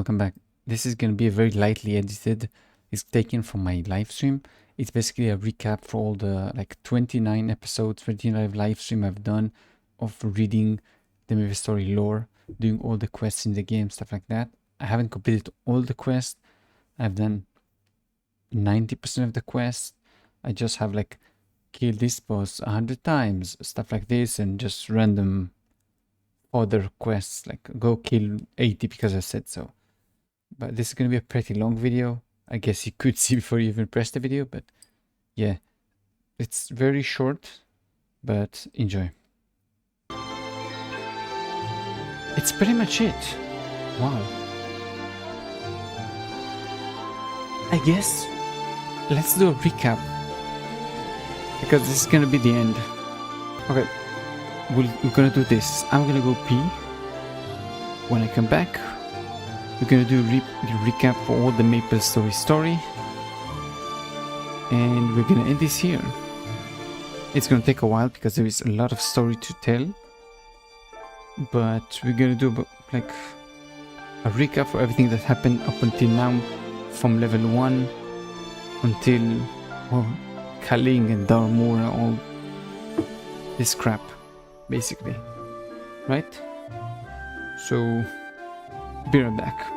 welcome back. This is going to be a very lightly edited. It's taken from my live stream. It's basically a recap for all the 29 episodes, 29 live stream I've done of reading the MapleStory lore, doing all the quests in the game, stuff like that. I haven't completed all the quests. I've done 90% of the quests. I just have kill this boss 100 times, stuff like this, and just random other quests, like go kill 80 because I said so. But this is going to be a pretty long video. I guess you could see before you even press the video, but yeah, it's very short, but enjoy. It's pretty much it. Wow. I guess let's do a recap, because this is going to be the end. Okay, we're going to do this. I'm going to go pee. When I come back, we're going to do a recap for all the MapleStory story. And we're going to end this here. It's going to take a while because there is a lot of story to tell. But we're going to do a recap for everything that happened up until now. From level 1 until, well, Kaling and Darmur and all this crap, basically. Right? So, be right back.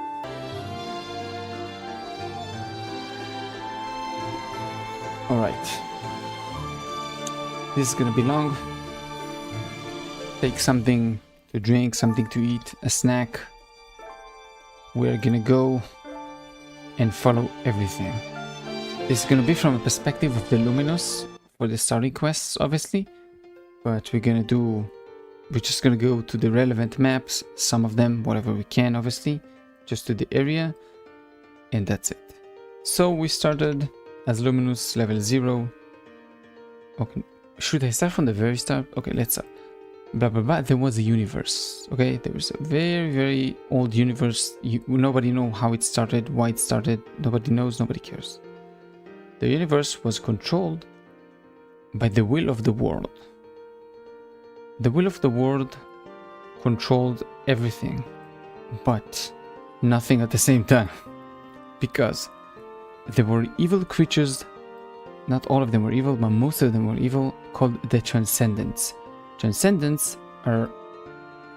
Alright. This is gonna be long. Take something to drink, something to eat, a snack. We're gonna go and follow everything. This is gonna be from a perspective of the Luminous for the starting quests, obviously. But we're just gonna go to the relevant maps, some of them, whatever we can, obviously, just to the area, and that's it. So we started as Luminous level 0. Okay, should I start from the very start? Okay, let's start. Blah blah blah. There was a universe. Okay, there was a very, very old universe. Nobody knows how it started, why it started. Nobody knows, nobody cares. The universe was controlled by the will of the world. The will of the world controlled everything, but nothing at the same time. Because there were evil creatures, not all of them were evil, but most of them were evil, called the Transcendents. Transcendents are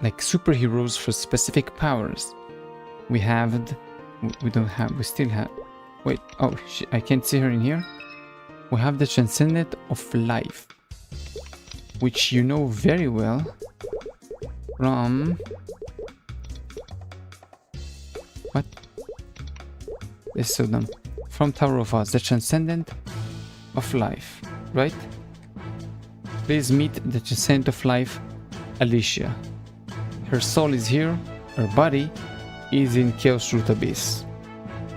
like superheroes for specific powers. We still have, wait, oh, I can't see her in here. We have the Transcendent of Life, which you know very well from... What? This is so dumb. From Tower of Oz, the Transcendent of Life, right? Please meet the Transcendent of Life, Alicia. Her soul is here, her body is in Chaos Root Abyss.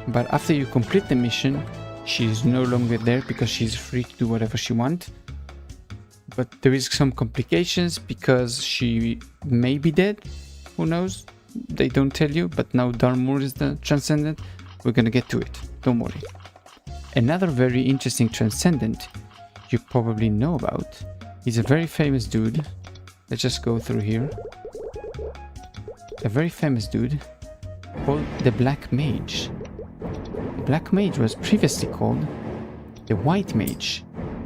But after you complete the mission, she is no longer there because she's free to do whatever she wants. But there is some complications because she may be dead. Who knows? They don't tell you, but now Darmur is the Transcendent. We're gonna get to it, don't worry. Another very interesting Transcendent you probably know about. He's a very famous dude. Let's just go through here. A very famous dude called the Black Mage. The Black Mage was previously called the White Mage.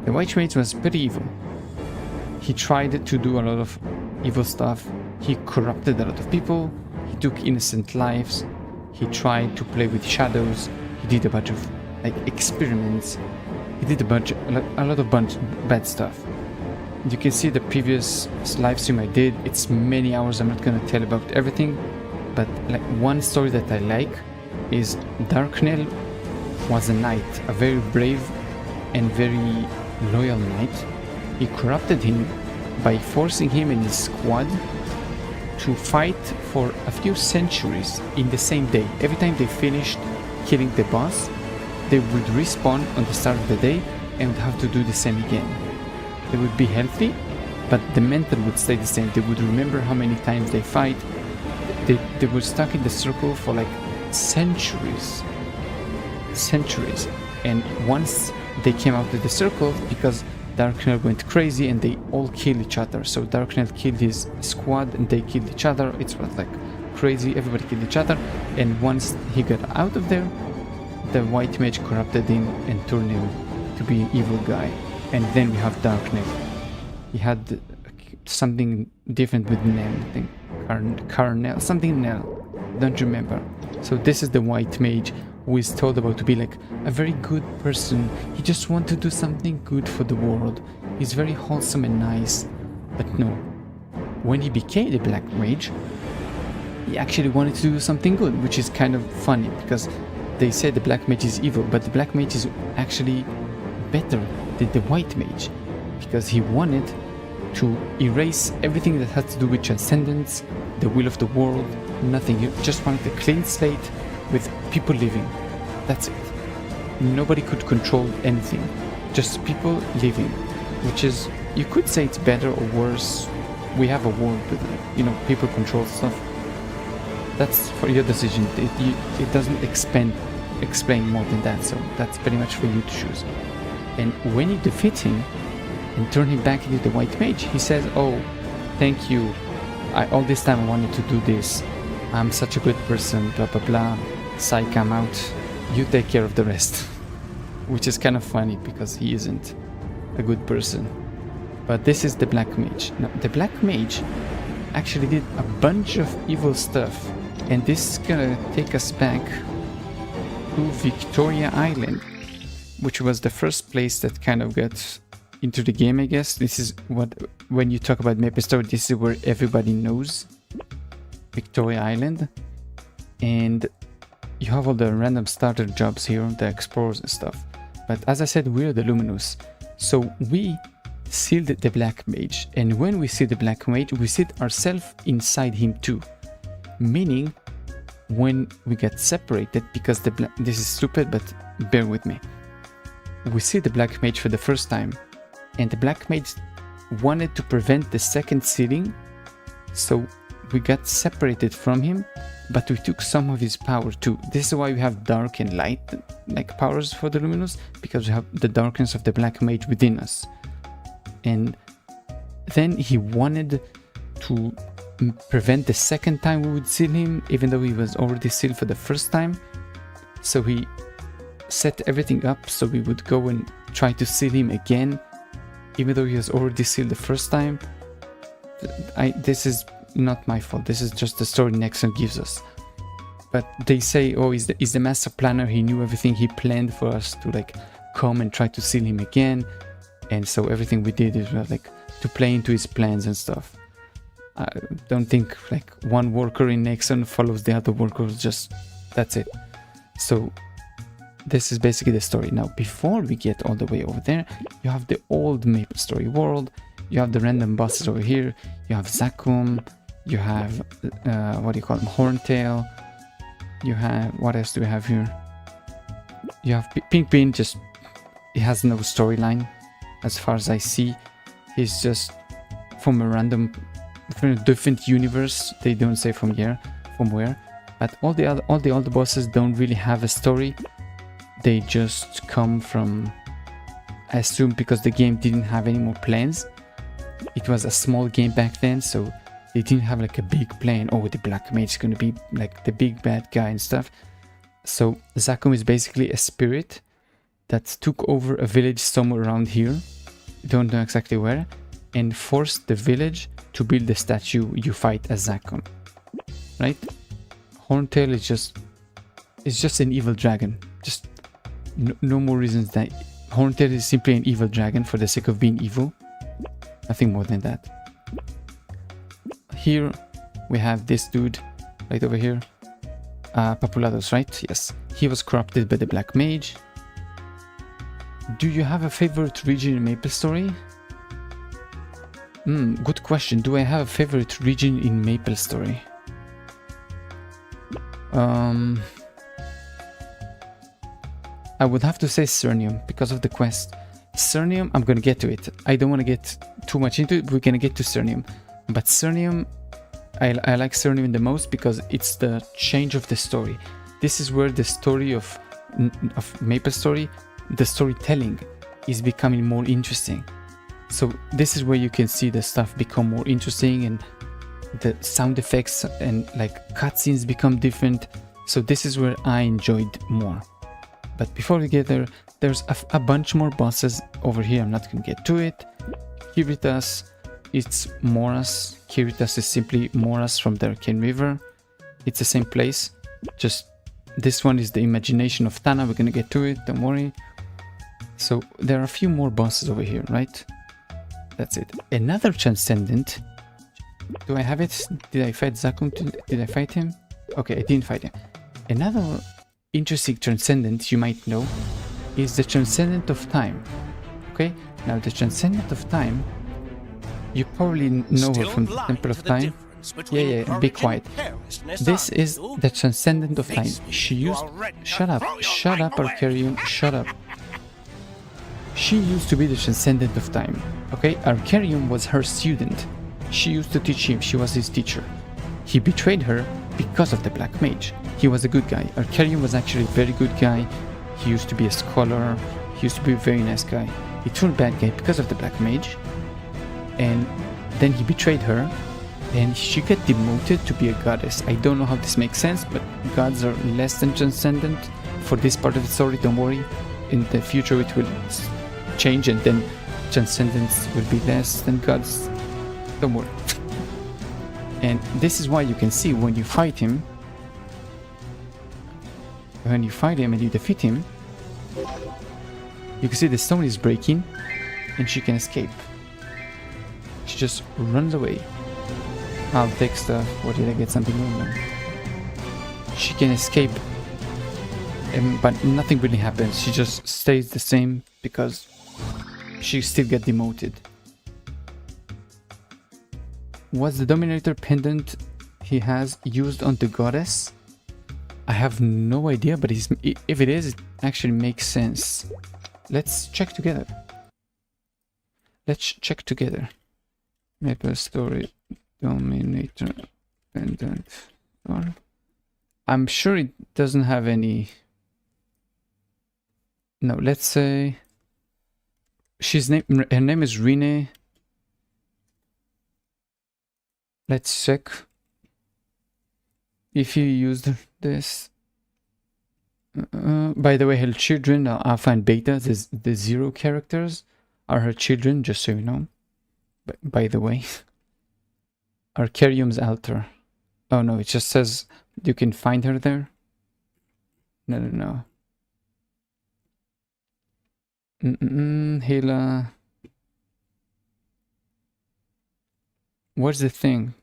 The White Mage was pretty evil. He tried to do a lot of evil stuff. He corrupted a lot of people. He took innocent lives. He tried to play with shadows. He did a bunch of experiments. He did a lot of bad stuff. You can see the previous live stream I did. It's many hours. I'm not gonna tell about everything, but one story that I like is Darknell was a knight, a very brave and very loyal knight. He corrupted him by forcing him and his squad to fight for a few centuries in the same day. Every time they finished killing the boss, they would respawn on the start of the day and would have to do the same again. They would be healthy, but the mental would stay the same. They would remember how many times they fight. They were stuck in the circle for centuries. And once they came out of the circle, because Darknell went crazy and they all killed each other. So Darknell killed his squad and they killed each other. It was crazy, everybody killed each other, and once he got out of there, the white mage corrupted him and turned him to be an evil guy. And then we have Darknet. He had something different with Nell, I think. Carnell, something Nell, don't remember. So this is the white mage who is told about to be like a very good person. He just wants to do something good for the world. He's very wholesome and nice. But no, when he became the black mage, he actually wanted to do something good, which is kind of funny because they say the black mage is evil, but the black mage is actually better than the white mage because he wanted to erase everything that had to do with transcendence, the will of the world, nothing. You just wanted a clean slate with people living. That's it. Nobody could control anything. Just people living, which is, you could say it's better or worse. We have a world with, people control stuff. That's for your decision. It doesn't explain more than that, so that's pretty much for you to choose. And when you defeat him and turn him back into the white mage, he says, oh, thank you. All this time I wanted to do this. I'm such a good person, blah blah blah. Psych, I'm out. You take care of the rest. Which is kind of funny because he isn't a good person. But this is the black mage. Now, the black mage actually did a bunch of evil stuff. And this is gonna take us back to Victoria Island, which was the first place that kind of got into the game, I guess. This is what, when you talk about MapleStory, this is where everybody knows Victoria Island. And you have all the random starter jobs here, the explorers and stuff. But as I said, we're the Luminous. So we sealed the black mage. And when we see the black mage, we see ourselves inside him too. Meaning, when we get separated, because this is stupid, but bear with me. We see the black mage for the first time. And the black mage wanted to prevent the second sealing. So we got separated from him, but we took some of his power too. This is why we have dark and light like powers for the Luminous, because we have the darkness of the black mage within us. And then he wanted to prevent the second time we would seal him, even though he was already sealed for the first time. So he set everything up so we would go and try to seal him again, even though he was already sealed the first time. This is not my fault. This is just the story Nexon gives us. But they say, oh, he's the master planner. He knew everything. He planned for us to like come and try to seal him again. And so everything we did is like to play into his plans and stuff. I don't think like one worker in Nexon follows the other workers. Just that's it. So this is basically the story. Now, before we get all the way over there, you have the old MapleStory world. You have the random bosses over here. You have Zakum. You have, what do you call them? Horntail. You have, what else do we have here? You have Pink Bean, just, he has no storyline as far as I see. He's just from a different universe. They don't say from where. But all the other bosses don't really have a story. They just come from, I assume, because the game didn't have any more plans. It was a small game back then, so they didn't have like a big plan. Oh, the black mage is going to be like the big bad guy and stuff. So Zakum is basically a spirit that took over a village somewhere around here, don't know exactly where, and forced the village to build the statue you fight as Zakum, right? Horntail is just an evil dragon. Just no more reasons. That Horntail is simply an evil dragon for the sake of being evil. Nothing more than that. Here we have this dude right over here. Papulados, right? Yes. He was corrupted by the black mage. Do you have a favorite region in MapleStory? Good question. Do I have a favorite region in MapleStory? I would have to say Cernium because of the quest. Cernium, I'm gonna get to it. I don't want to get too much into it. We're gonna get to Cernium. But Cernium, I like Cernium the most because it's the change of the story. This is where the story of MapleStory, the storytelling, is becoming more interesting. So this is where you can see the stuff become more interesting and the sound effects and like cutscenes become different. So this is where I enjoyed more. But before we get there, there's a bunch more bosses over here. I'm not gonna get to it. Kiritas, it's Moras. Kiritas is simply Moras from the Arcane River. It's the same place, just this one is the imagination of Tana. We're gonna get to it, don't worry. So there are a few more bosses over here, right? That's it. Another Transcendent. Do I have it? Did I fight Zakun? Did I fight him? Okay, I didn't fight him. Another interesting Transcendent you might know is the Transcendent of Time. Okay, now the Transcendent of Time, you probably know her from the Temple of Time. Yeah, be quiet. This is the Transcendent of Time. She used... Shut up, Arcarium, shut up. She used to be the Transcendent of Time. Okay, Arcarium was her student. She used to teach him, she was his teacher. He betrayed her because of the Black Mage. He was a good guy. Arcarium was actually a very good guy. He used to be a scholar. He used to be a very nice guy. He turned bad guy because of the Black Mage. And then he betrayed her. And she got demoted to be a goddess. I don't know how this makes sense, but gods are less than transcendent for this part of the story. Don't worry. In the future it will change and then transcendence will be less than gods. Don't worry. And this is why you can see when you fight him, and you defeat him, you can see the stone is breaking and she can escape. She just runs away. I'll take stuff. What did I get? Something wrong? She can escape, but nothing really happens. She just stays the same because she still got demoted. Was the Dominator pendant he has used on the goddess? I have no idea, but if it is, it actually makes sense. Let's check together. MapleStory Dominator pendant. I'm sure it doesn't have any. No, let's say her name is Rene. Let's check if you used this. By the way, her children are Alpha and Beta. The 0 characters are her children, just so you know. By the way, Arcarium's altar. Oh no, it just says you can find her there. No. Hela. What's the thing?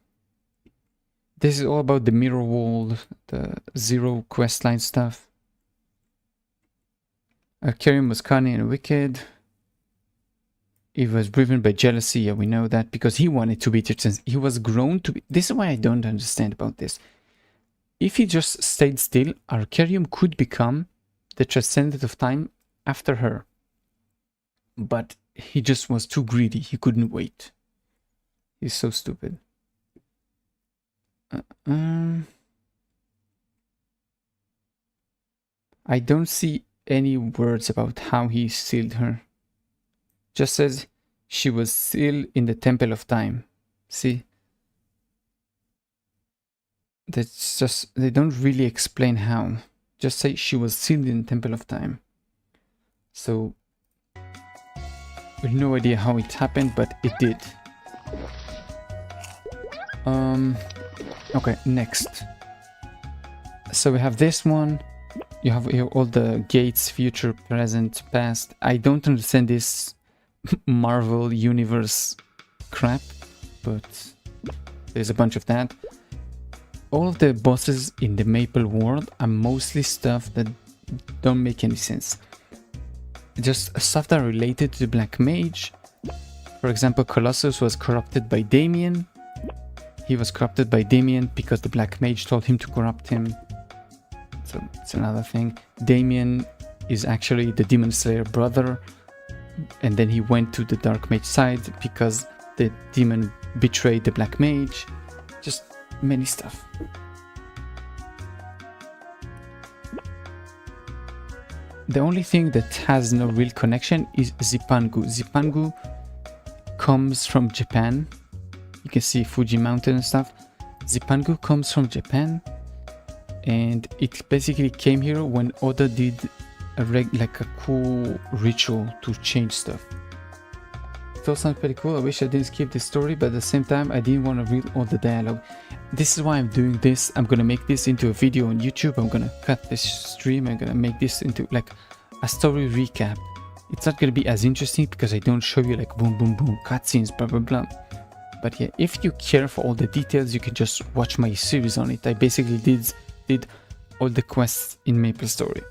This is all about the mirror world, the 0 questline stuff. Arcarium was cunning and wicked. He was driven by jealousy. Yeah, we know that because he wanted to be he was grown to be. This is why I don't understand about this. If he just stayed still, Arcarium could become the Transcendent of Time after her. But he just was too greedy. He couldn't wait. He's so stupid. I don't see any words about how he sealed her. Just says she was sealed in the Temple of Time. See? That's just, they don't really explain how. Just say she was sealed in the Temple of Time. So we have no idea how it happened, but it did. Okay, next. So we have this one. You have here all the gates, future, present, past. I don't understand this Marvel Universe crap, but there's a bunch of that. All of the bosses in the Maple world are mostly stuff that don't make any sense. Just stuff that are related to the Black Mage. For example, Colossus was corrupted by Damien. He was corrupted by Damien because the Black Mage told him to corrupt him. So it's another thing. Damien is actually the Demon Slayer brother. And then he went to the Dark Mage side because the demon betrayed the Black Mage. Just many stuff. The only thing that has no real connection is Zipangu. Zipangu comes from Japan. You can see Fuji Mountain and stuff. Zipangu comes from Japan, and it basically came here when Oda did like a cool ritual to change stuff. It all sounds pretty cool. I wish I didn't skip this story, but at the same time I didn't want to read all the dialogue. This is why I'm doing this. I'm gonna make this into a video on YouTube. I'm gonna cut this stream. I'm gonna make this into like a story recap. It's not gonna be as interesting because I don't show you like boom boom boom cutscenes blah blah blah. But yeah, if you care for all the details, you can just watch my series on it. I basically did all the quests in MapleStory.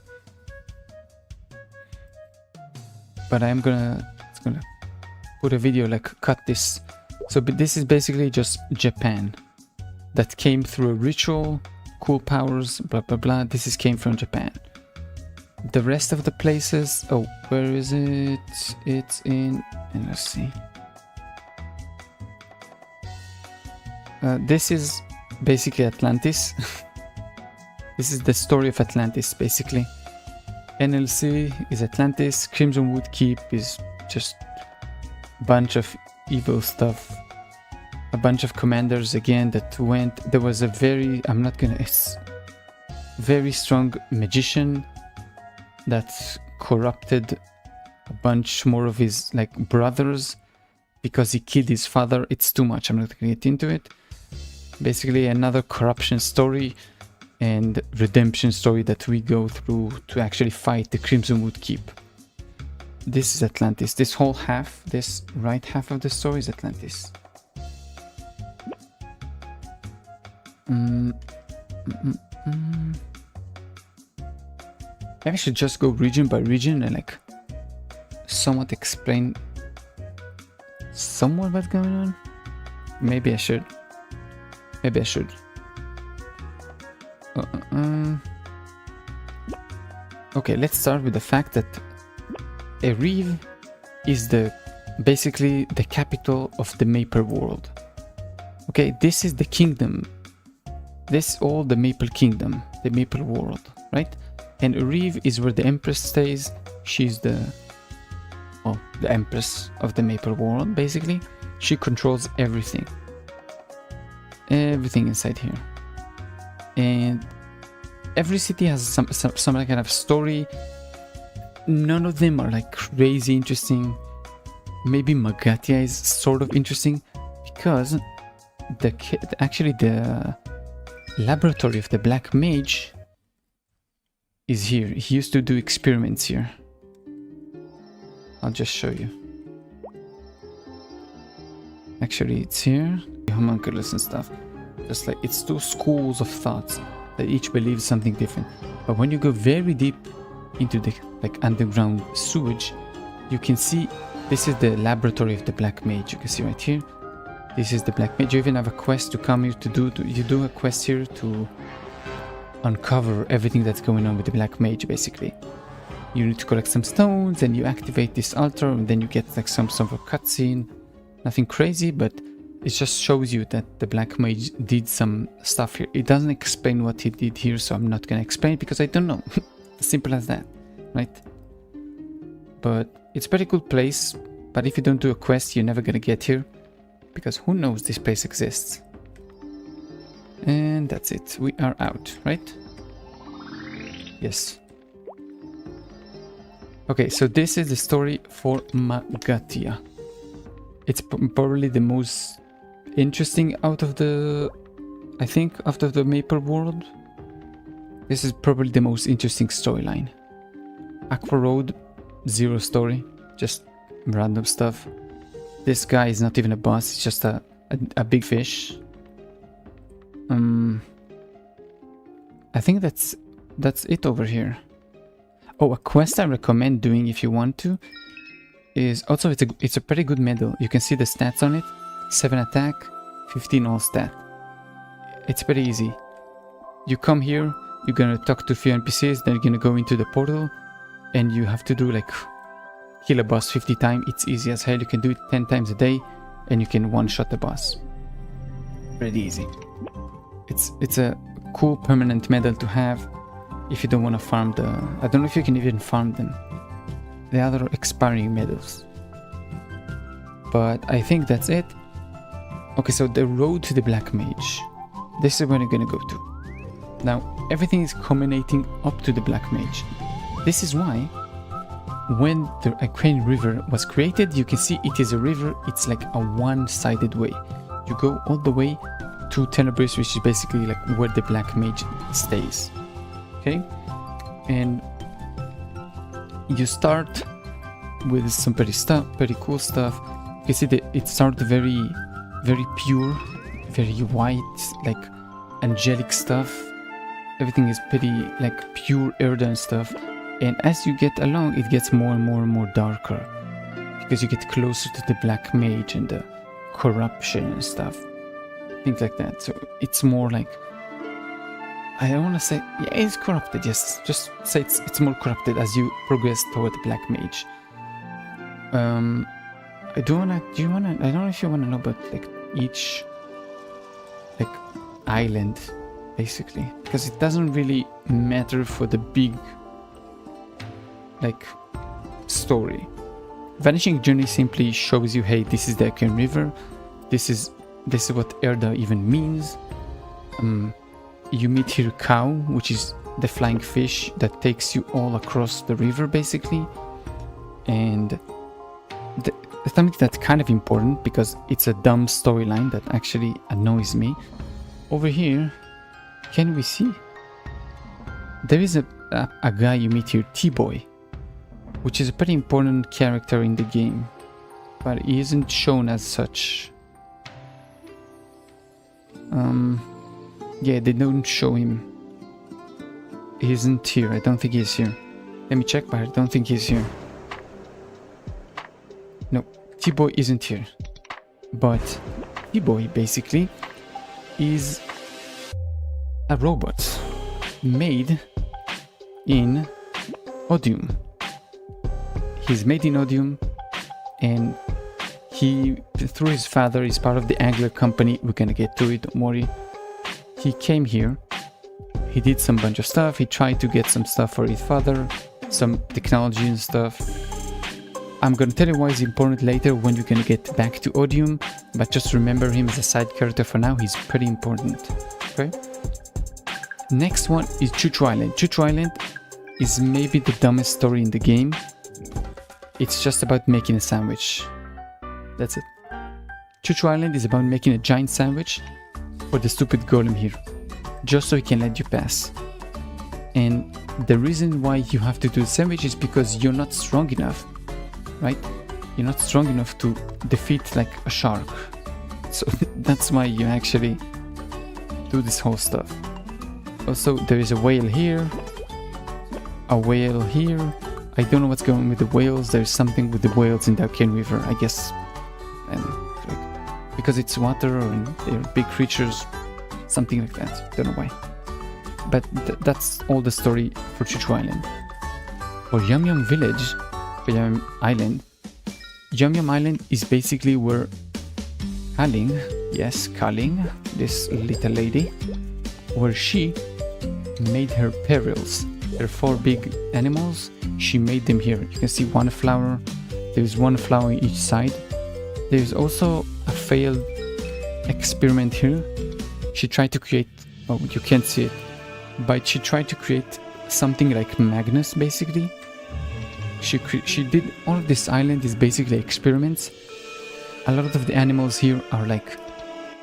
But it's gonna put a video like cut this. So but this is basically just Japan that came through a ritual, cool powers, blah blah blah. Came from Japan. The rest of the places, oh, where is it? It's in, and let's see. This is basically Atlantis. This is the story of Atlantis, basically. NLC is Atlantis. Crimson Wood Keep is just a bunch of evil stuff. A bunch of commanders again that went. There was a very, very strong magician that corrupted a bunch more of his like brothers because he killed his father. It's too much. I'm not gonna get into it. Basically another corruption story and redemption story that we go through to actually fight the Crimson Wood Keep. This is Atlantis. This whole half, this right half of the story is Atlantis. Maybe I should just go region by region and like somewhat explain somewhat what's going on. Maybe I should. Okay, let's start with the fact that Erive is basically the capital of the Maple world. Okay, this is the kingdom. This all the Maple Kingdom, the Maple world, right? And Erive is where the Empress stays. She's the Empress of the Maple world, basically. She controls everything. Everything inside here. And every city has some kind of story. None of them are like crazy interesting. Maybe Magatia is sort of interesting because the laboratory of the Black Mage is here. He used to do experiments here. I'll just show you. Actually, it's here. Homunculus and stuff. Just like it's two schools of thoughts that each believes something different. But when you go very deep into the like underground sewage, you can see this is the laboratory of the Black Mage. You can see right here. This is the Black Mage. You even have a quest to come here to do. You do a quest here to uncover everything that's going on with the Black Mage, basically. You need to collect some stones and you activate this altar and then you get like some sort of cutscene. Nothing crazy, but it just shows you that the Black Mage did some stuff here. It doesn't explain what he did here, so I'm not gonna explain because I don't know. Simple as that, right? But it's a pretty cool place, but if you don't do a quest, you're never gonna get here. Because who knows this place exists. And that's it. We are out, right? Yes. Okay, so this is the story for Magatia. It's probably the most interesting out of the... I think, out of the Maple world. This is probably the most interesting storyline. Aqua Road, zero story. Just random stuff. This guy is not even a boss, it's just a big fish. I think that's it over here. Oh, a quest I recommend doing if you want to is also it's a pretty good medal. You can see the stats on it. 7 attack, 15 all stat. It's pretty easy. You come here, you're gonna talk to a few NPCs, then you're gonna go into the portal, and you have to do like kill a boss 50 times. It's easy as hell. You can do it 10 times a day and you can one-shot the boss. Pretty easy. It's a cool permanent medal to have if you don't want to farm the... I don't know if you can even farm them. The other expiring medals. But I think that's it. Okay, so the road to the Black Mage. This is where I'm gonna go to. Now, everything is culminating up to the Black Mage. This is why, when the Aquarian River was created, you can see it is a river. It's like a one-sided way. You go all the way to Tenebris, which is basically like where the Black Mage stays. Okay? And you start with some pretty cool stuff. You can see that it starts very pure, very white, like angelic stuff. Everything is pretty like pure earth and stuff. And as you get along, it gets more and more and more darker, because you get closer to the Black Mage and the corruption and stuff, things like that. So it's more like, I don't want to say, yeah, it's corrupted. Yes, just say it's more corrupted as you progress toward the Black Mage. I don't know if you wanna know about like each like island, basically, because it doesn't really matter for the big like story. Vanishing Journey simply shows you, hey, this is the Aquarian River. This is what Erda even means. You meet here Cow, which is the flying fish that takes you all across the river, basically. And something that's kind of important, because it's a dumb storyline that actually annoys me. Over here, can we see? There is a guy you meet here, T-Boy, which is a pretty important character in the game, but he isn't shown as such. Yeah, they don't show him. He isn't here. I don't think he's here. Let me check, but I don't think he's here. No, T-Boy isn't here. But T-Boy basically is a robot made in Odium. He's made in Odium, and he, through his father, is part of the Angler Company. We're gonna get to it, don't worry. He came here, he did some bunch of stuff, he tried to get some stuff for his father, some technology and stuff. I'm gonna tell you why it's important later when we're gonna get back to Odium, but just remember him as a side character for now. He's pretty important. Okay? Next one is Choo Choo Island. Choo Choo Island is maybe the dumbest story in the game. It's just about making a sandwich. That's it. Choo Choo Island is about making a giant sandwich for the stupid golem here, just so he can let you pass. And the reason why you have to do the sandwich is because you're not strong enough, right? You're not strong enough to defeat like a shark. So that's why you actually do this whole stuff. Also, there is a whale here, a whale here. I don't know what's going on with the whales. There's something with the whales in the Aquarian River, I guess. And like, because it's water and they're big creatures, something like that. Don't know why. But that's all the story for Choo Choo Island. For Yum Yum Village, for Yum Island, Yum Yum Island is basically where Kaling, yes, Kaling, this little lady, where she made her perils. There are 4 big animals. She made them here. You can see one flower. There's one flower on each side. There's also a failed experiment here. She tried to create, oh, you can't see it, but she tried to create something like Magnus, basically. She did all of this island is basically experiments. A lot of the animals here are like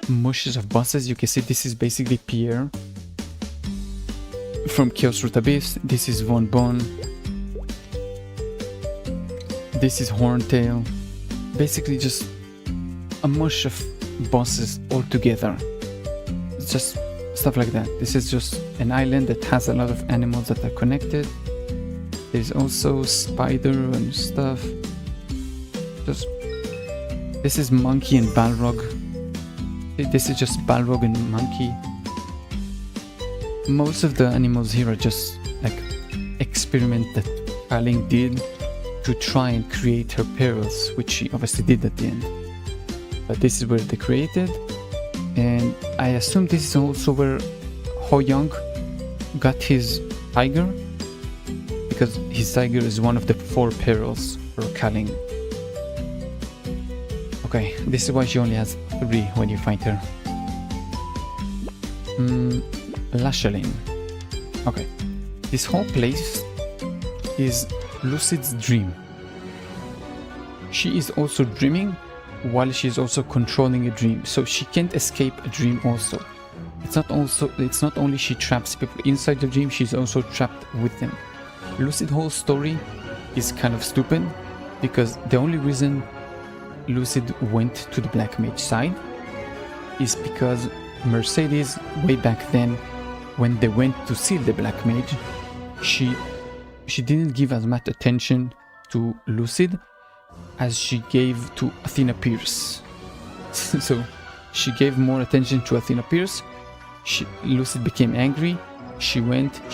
mushes of bosses. You can see this is basically Pierre from Chaos Root Abyss. This is Von Bon. This is Horntail. Basically just a mush of bosses all together. It's just stuff like that. This is just an island that has a lot of animals that are connected. There's also spider and stuff. Just this is Monkey and Balrog. This is just Balrog and Monkey. Most of the animals here are just like experiment that Kaling did to try and create her perils, which she obviously did at the end. But this is where they created, and I assume this is also where Ho Young got his tiger, because his tiger is one of the 4 perils for Kaling. Okay, this is why she only has 3 when you find her. Lashalin. Okay, this whole place is Lucid's dream. She is also dreaming while she is also controlling a dream, so she can't escape a dream also. It's not only she traps people inside the dream, she's also trapped with them. Lucid's whole story is kind of stupid because the only reason Lucid went to the Black Mage side is because Mercedes, way back then, when they went to seal the Black Mage, she didn't give as much attention to Lucid as she gave to Athena Pierce. So she gave more attention to Athena Pierce. Lucid became angry. She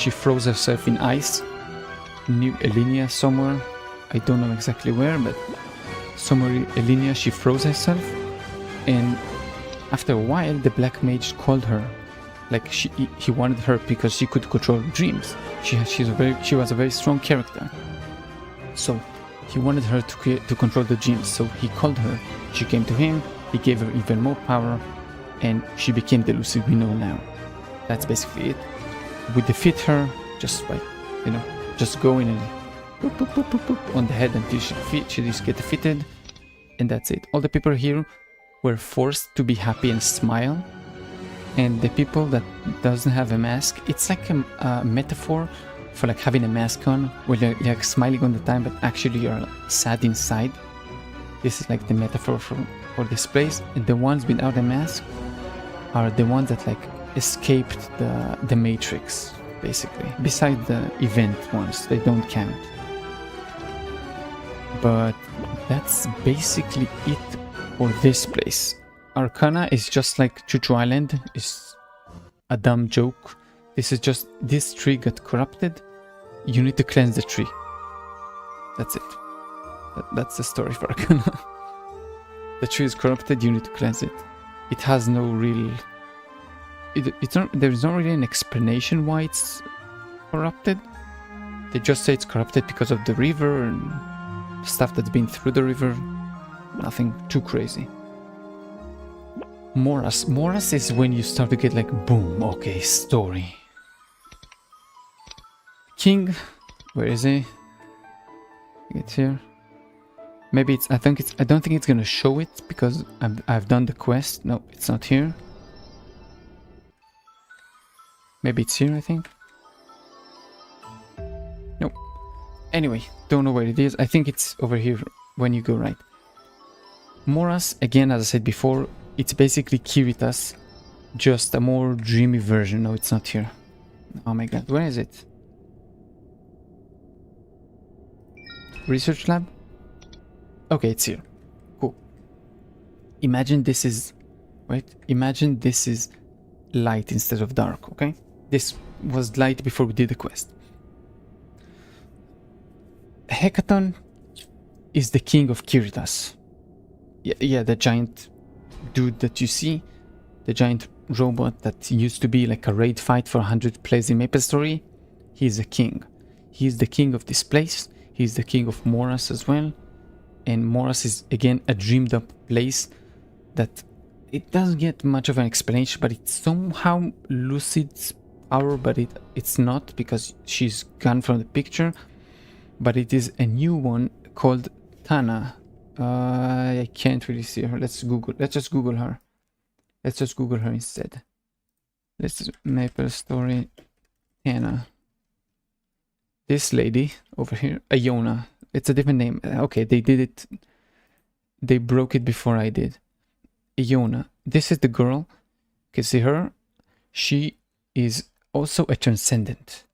froze herself in ice, New Elenia somewhere. I don't know exactly where, but somewhere in Elenia she froze herself. And after a while, the Black Mage called her. Like he wanted her because she could control dreams. She was a very strong character. So he wanted her to control the dreams. So he called her. She came to him. He gave her even more power, and she became the Lucid we know now. That's basically it. We defeat her just by, just going and boop, boop, boop, boop, boop, on the head until she just get defeated, and that's it. All the people here were forced to be happy and smile, and the people that doesn't have a mask, it's like a metaphor for like having a mask on where you're like smiling all the time but actually you're sad inside. This is like the metaphor for this place. And the ones without a mask are the ones that like escaped the Matrix, basically. Beside the event ones, they don't count. But that's basically it for this place. Arcana is just like Chuchu Island, is a dumb joke. This is just, this tree got corrupted. You need to cleanse the tree. That's it. That's the story for Arcana. The tree is corrupted, you need to cleanse it. It has no real... there's not really an explanation why it's corrupted. They just say it's corrupted because of the river and stuff that's been through the river. Nothing too crazy. Moras is when you start to get like, boom, okay, story. King, where is he? It's here. Maybe it's, I don't think it's gonna show it because I've done the quest. No, it's not here. Maybe it's here, I think. Nope. Anyway, don't know where it is. I think it's over here when you go right. Moras, again, as I said before, it's basically Kiritas, just a more dreamy version. No, it's not here. Oh my god, where is it? Research lab? Okay, it's here. Cool. Imagine this is... Wait, imagine this is light instead of dark, okay? This was light before we did the quest. Hecaton is the king of Kiritas. Yeah, the giant dude that you see, the giant robot that used to be like a raid fight for 100 plays in MapleStory. He's a king. He's the king of this place. He's the king of Moras as well. And Moras is again a dreamed up place that it doesn't get much of an explanation, but it's somehow Lucid's power, but it's not because she's gone from the picture. But it is a new one called Tana. I can't really see her. Let's just Google her. Let's just Google her instead. Let's just MapleStory Tana. This lady over here, Iona. It's a different name. Okay, they did it. They broke it before I did. Iona. This is the girl. You can see her. She is also a transcendent.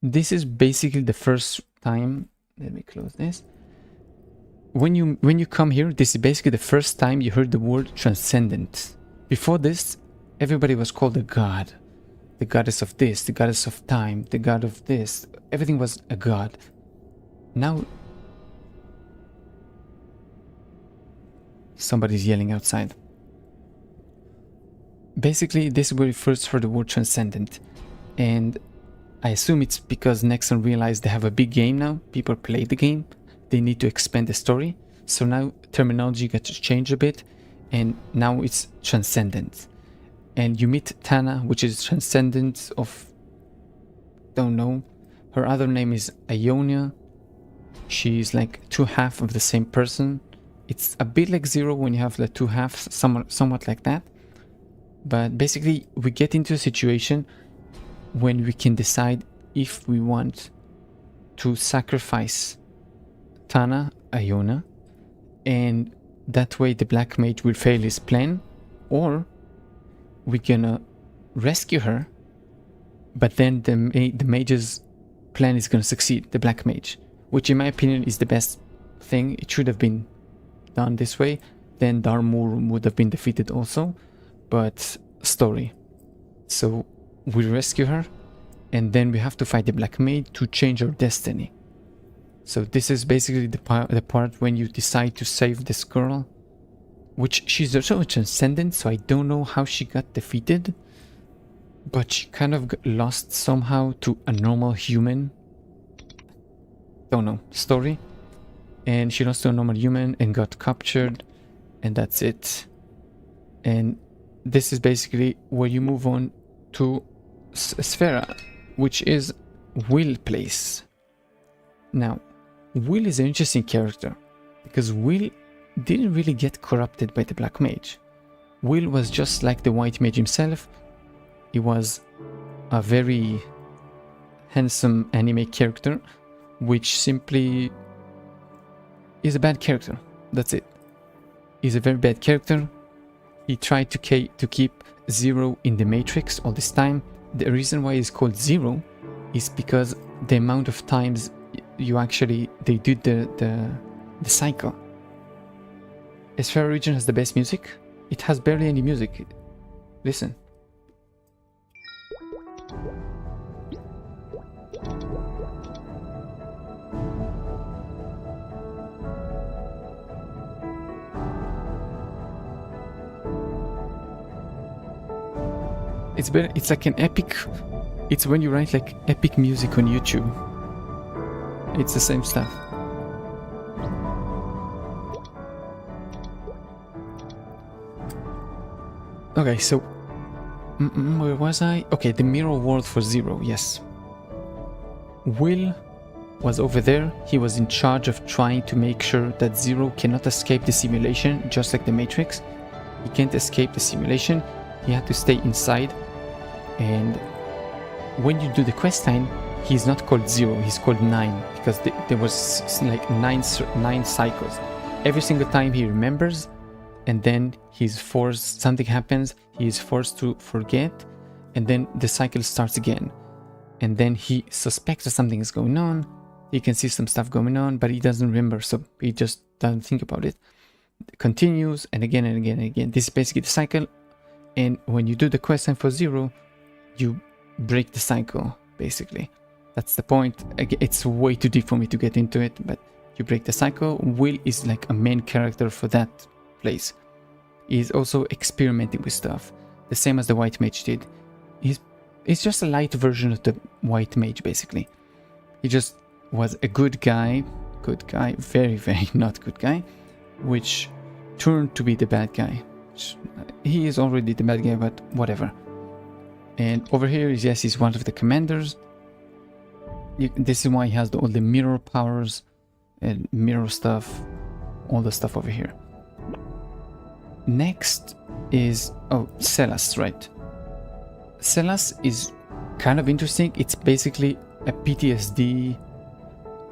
This is basically the first time. Let me close this. When you come here, this is basically the first time you heard the word transcendent. Before this, everybody was called a god. The goddess of this, the goddess of time, the god of this. Everything was a god. Now, somebody's yelling outside. Basically, this is where we first heard the word transcendent. And I assume it's because Nexon realized they have a big game now. People play the game. They need to expand the story. So now terminology got to change a bit, and now it's transcendent. And you meet Tana, which is transcendent of, don't know. Her other name is Ionia. She's like two halves of the same person. It's a bit like Zero when you have the two halves, somewhat like that. But basically, we get into a situation when we can decide if we want to sacrifice Tana, Iona, and that way the Black Mage will fail his plan, or we're gonna rescue her, but then the Mage's plan is gonna succeed, the Black Mage, which in my opinion is the best thing. It should have been done this way. Then Darmur would have been defeated also, but story. So we rescue her, and then we have to fight the Black Mage to change our destiny. So this is basically the part when you decide to save this girl, which she's also a transcendent, so I don't know how she got defeated, but she kind of got lost somehow to a normal human. Don't know, story. And she lost to a normal human and got captured, and that's it. And this is basically where you move on to Sfera, which is Will place. Now, Will is an interesting character because Will didn't really get corrupted by the Black Mage. Will was just like the White Mage himself. He was a very handsome anime character, which simply is a bad character. That's it. He's a very bad character. He tried to keep Zero in the Matrix all this time. The reason why he's called Zero is because the amount of times they did the cycle. Esfera region has the best music. It has barely any music. Listen. It's like an epic. It's when you write like epic music on YouTube. It's the same stuff. Okay, so where was I? Okay, the mirror world for Zero. Yes. Will was over there. He was in charge of trying to make sure that Zero cannot escape the simulation, just like the Matrix. He can't escape the simulation. He had to stay inside. And when you do the quest line, he's not called Zero, he's called 9, because there was like nine cycles. Every single time he remembers, and then he's forced, something happens, he is forced to forget, and then the cycle starts again. And then he suspects that something is going on, he can see some stuff going on, but he doesn't remember, so he just doesn't think about it. It continues, and again and again and again. This is basically the cycle, and when you do the quest line for Zero, you break the cycle, basically. That's the point. It's way too deep for me to get into it, but you break the cycle. Will is like a main character for that place. He's also experimenting with stuff, the same as the White Mage did. He's just a light version of the White Mage, basically. He just was a good guy, very, very not good guy, which turned to be the bad guy. He is already the bad guy, but whatever. And over here is, yes, he's one of the commanders. This is why he has all the mirror powers and mirror stuff, all the stuff over here. Next is, Celas, right? Celas is kind of interesting. It's basically a PTSD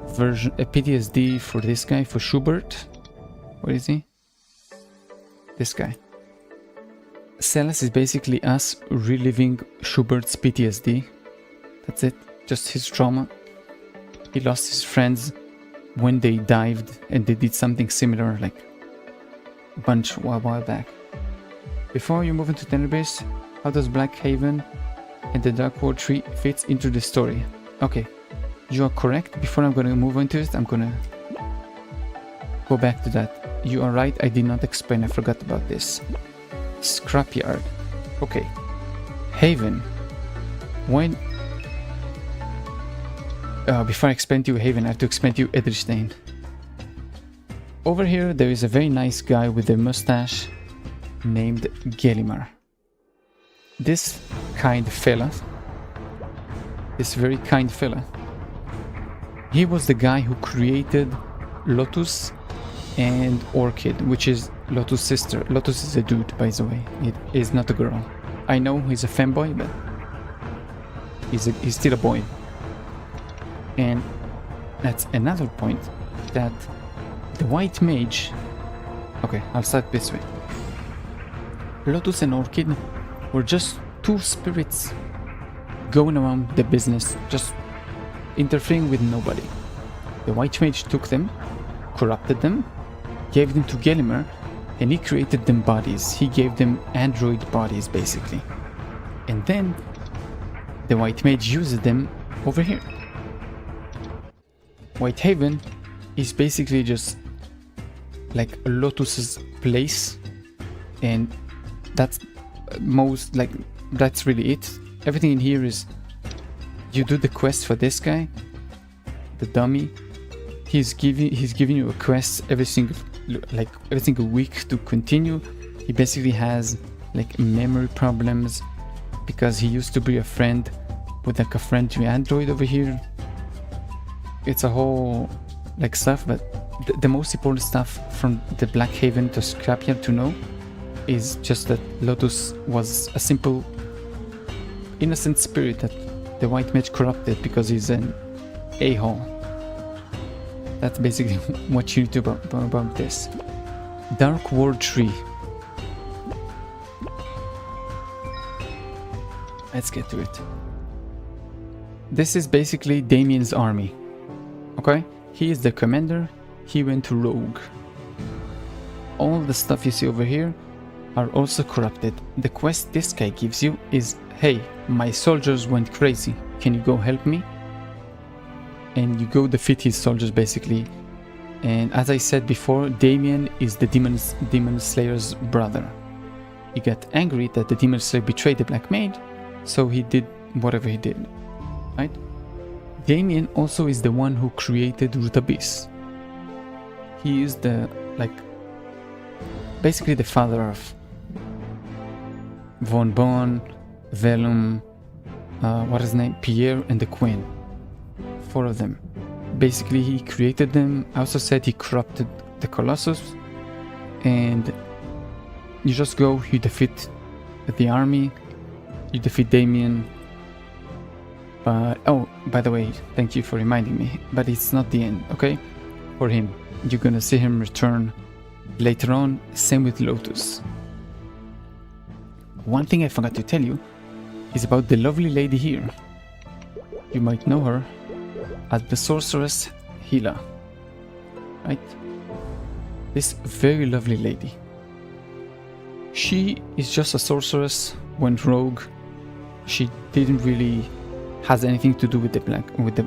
version, a PTSD for this guy, for Schubert. What is he? This guy. Celas is basically us reliving Schubert's PTSD. That's it. Just his trauma. He lost his friends when they dived, and they did something similar like a while back. Before you move into Tenerbase, how does Black Haven and the Dark World tree fits into the story? Okay, you are correct. Before I'm going to move into it, I'm going to go back to that. You are right, I did not explain, I forgot about this. Scrapyard. Okay. Haven. When... before I explain to you Haven, I have to explain to you Edristein. over here there is a very nice guy with a mustache named Gelimar. This kind fella, this very kind fella, he was the guy who created Lotus and Orchid, which is Lotus' sister. Lotus is a dude, by the way. It is not a girl. I know he's a fanboy, but he's still a boy. And that's another point, that the white mage... Okay, I'll start this way. Lotus and Orchid were just two spirits going around the business, just interfering with nobody. The white mage took them, corrupted them, gave them to Gelimar, and he created them bodies. He gave them android bodies, basically. And then the white mage uses them over here. Whitehaven is basically just like Lotus's place, and that's that's really it. Everything in here is, you do the quest for this guy, the dummy. He's giving you a quest every single week to continue. He basically has like memory problems because he used to be a friend with like a friendly android over here. It's a whole like stuff, but the most important stuff from the Black Haven to Scrapyard to know is just that Lotus was a simple innocent spirit that the white mage corrupted because he's an a-hole. That's basically what you need to know about this. Dark Ward Tree. Let's get to it. This is basically Damien's army. Okay? He is the commander. He went rogue. All the stuff you see over here are also corrupted. The quest this guy gives you is, hey, my soldiers went crazy. Can you go help me? And you go defeat his soldiers, basically. And as I said before, Damien is the Demon Slayer's brother. He got angry that the Demon Slayer betrayed the Black Mage, so he did whatever he did, right? Damien also is the one who created Root Abyss. He is the, basically the father of Von Bon, Vellum, what is his name? Pierre and the Queen. 4 of them. Basically, he created them. I also said he corrupted the Colossus. And you just go, you defeat the army, you defeat Damien. But, oh, by the way, thank you for reminding me. But it's not the end, okay? For him. You're gonna see him return later on. Same with Lotus. One thing I forgot to tell you is about the lovely lady here. You might know her as the sorceress Hila, right? This very lovely lady. She is just a sorceress, went rogue. She didn't really has anything to do with the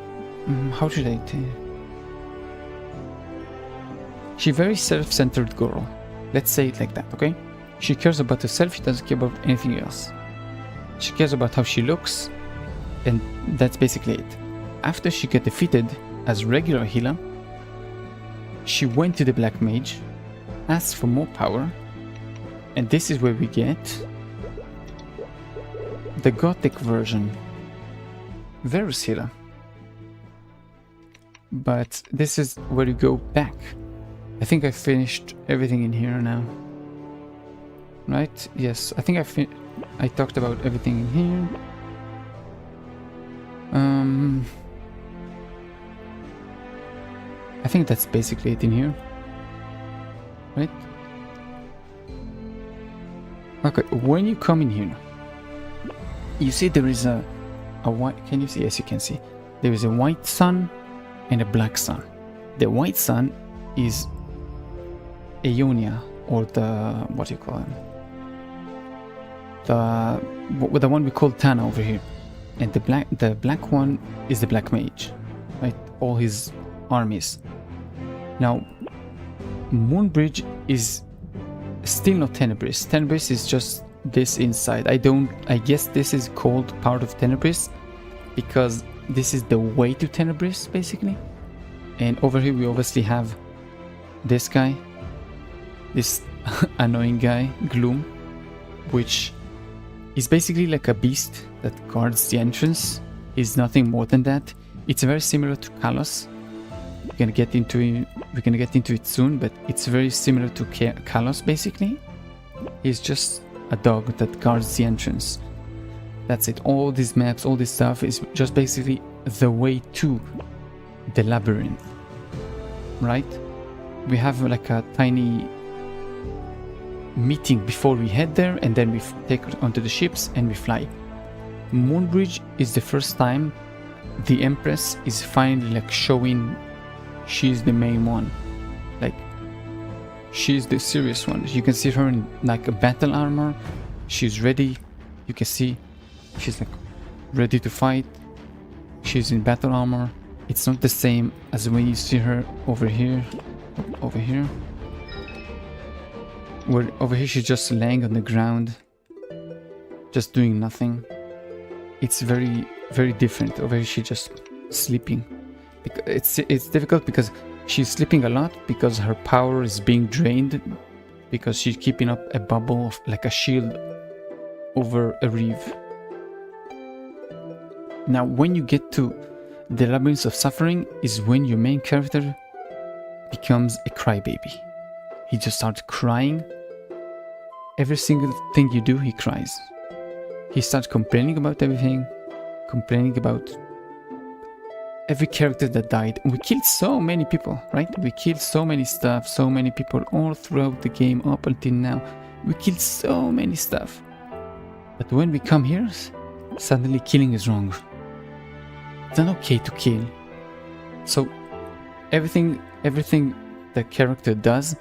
how should I tell you? She's a very self-centered girl. Let's say it like that, okay? She cares about herself, she doesn't care about anything else. She cares about how she looks, and that's basically it. After she got defeated as regular healer, she went to the Black Mage, asked for more power, and this is where we get the Gothic version, Varus healer. But this is where you go back. I think I finished everything in here now. Right? Yes, I think I talked about everything in here. I think that's basically it in here. Right? Okay, when you come in here, you see there is a white, can you see? Yes, you can see. There is a white sun and a black sun. The white sun is Aeonia, or the, what do you call it? The one we call Tana over here. And the black one is the Black Mage, right? All his armies. Now, Moonbridge is still not Tenebris. Tenebris is just this inside. I guess this is called part of Tenebris because this is the way to Tenebris, basically. And over here we obviously have this guy, this annoying guy, Gloom, which is basically like a beast that guards the entrance. He's nothing more than that. It's very similar to Kalos. We're gonna get into it soon, but it's very similar to Kalos basically. He's just a dog that guards the entrance. That's it. All these maps, all this stuff is just basically the way to the labyrinth, right? We have like a tiny meeting before we head there, and then we take onto the ships and we fly. Moonbridge is the first time the Empress is finally like showing she's the main one, like she's the serious one. You can see her in like a battle armor. She's ready. You can see she's like ready to fight. She's in battle armor. It's not the same as when you see her over here. Where over here she's just laying on the ground, just doing nothing. It's very, very different. Over here she's just sleeping. It's difficult because she's sleeping a lot because her power is being drained, because she's keeping up a bubble of like a shield over a reef. Now when you get to the Labyrinth of Suffering is when your main character becomes a crybaby. He just starts crying. Every single thing you do, he cries. He starts complaining about everything, complaining about every character that died. We killed so many people, right? We killed so many stuff, so many people all throughout the game up until now. We killed so many stuff. But when we come here, suddenly killing is wrong. It's not okay to kill. So everything the character does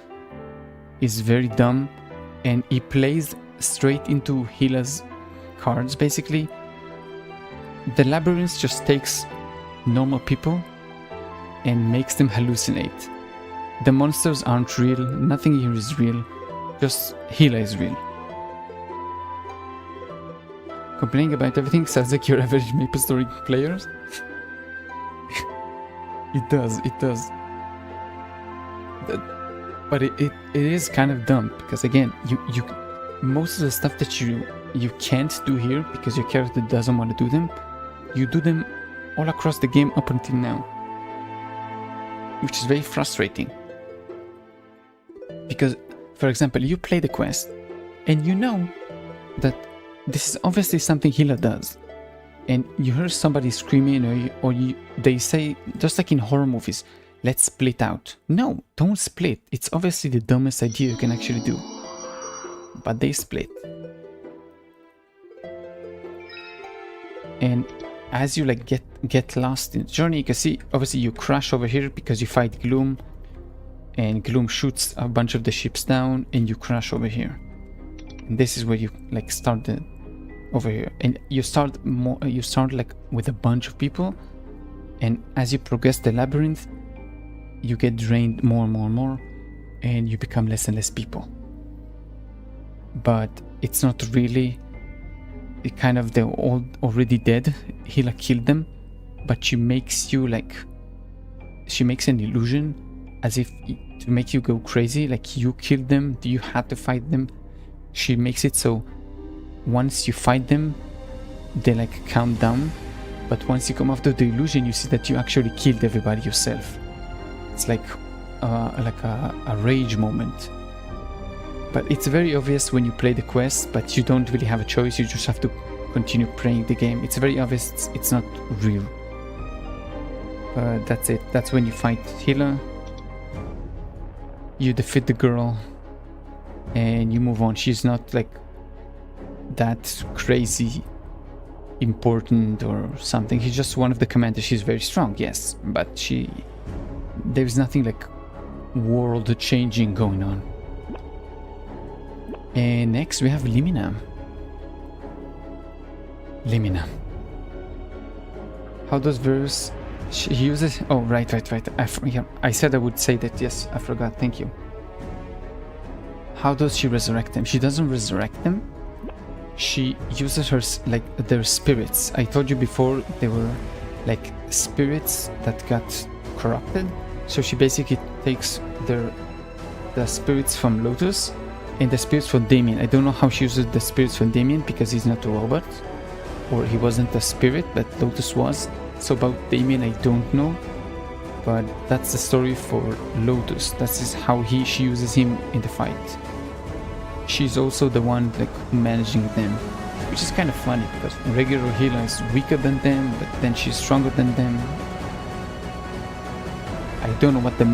is very dumb, and he plays straight into Hila's cards basically. The labyrinth just takes normal people and makes them hallucinate. The monsters aren't real, nothing here is real, just Hila is real. Complaining about everything sounds like your average MapleStory players. It does. But it is kind of dumb, because again, you most of the stuff that you can't do here because your character doesn't want to do them, you do them all across the game up until now, which is very frustrating. Because, for example, you play the quest and you know that this is obviously something Hila does, and you hear somebody screaming, or they say, just like in horror movies, let's split out. No, don't split. It's obviously the dumbest idea you can actually do. But they split. And as you like get lost in the journey, you can see obviously you crash over here because you fight Gloom, and Gloom shoots a bunch of the ships down, and you crash over here. And this is where you like start over here, and you start like with a bunch of people, and as you progress the labyrinth, you get drained more and more and more, and you become less and less people. But it's not really kind of, they're all already dead. Hila killed them, but she makes an illusion as if to make you go crazy, like you killed them, you had to fight them. She makes it so once you fight them, they like count down, but once you come after the illusion, you see that you actually killed everybody yourself. It's like a rage moment. But it's very obvious when you play the quest, but you don't really have a choice. You just have to continue playing the game. It's very obvious it's not real. But that's it. That's when you fight Hila. You defeat the girl and you move on. She's not like that crazy important or something. He's just one of the commanders. She's very strong, yes, but there's nothing like world changing going on. And next we have Limina. How does Verus, she uses, oh right, I said I would say that, yes, I forgot, thank you. How does she resurrect them? She doesn't resurrect them. She uses her, like, their spirits. I told you before they were like spirits that got corrupted. So she basically takes their the spirits from Lotus and the spirits from Damien. I don't know how she uses the spirits from Damien because he's not a robot, or he wasn't a spirit, but Lotus was. So about Damien, I don't know. But that's the story for Lotus. That's how she uses him in the fight. She's also the one like managing them, which is kind of funny because regular healer is weaker than them, but then she's stronger than them. I don't know what the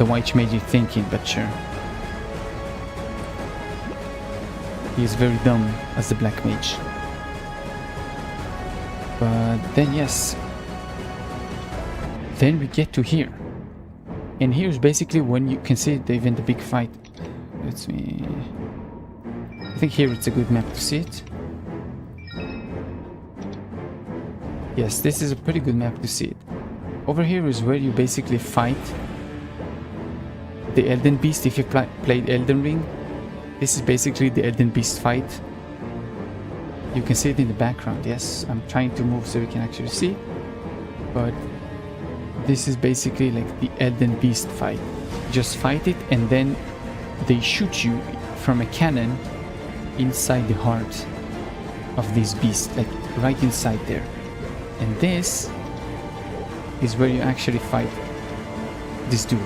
white mage is thinking, but sure. He is very dumb as the black mage. But then yes. Then we get to here. And here's basically when you can see even the big fight. Let's see. I think here it's a good map to see it. Yes, this is a pretty good map to see it. Over here is where you basically fight the Elden Beast. If you played Elden Ring, this is basically the Elden Beast fight. You can see it in the background. Yes, I'm trying to move so we can actually see. But this is basically like the Elden Beast fight. Just fight it and then they shoot you from a cannon inside the heart of this beast, like right inside there. And this is where you actually fight this dude.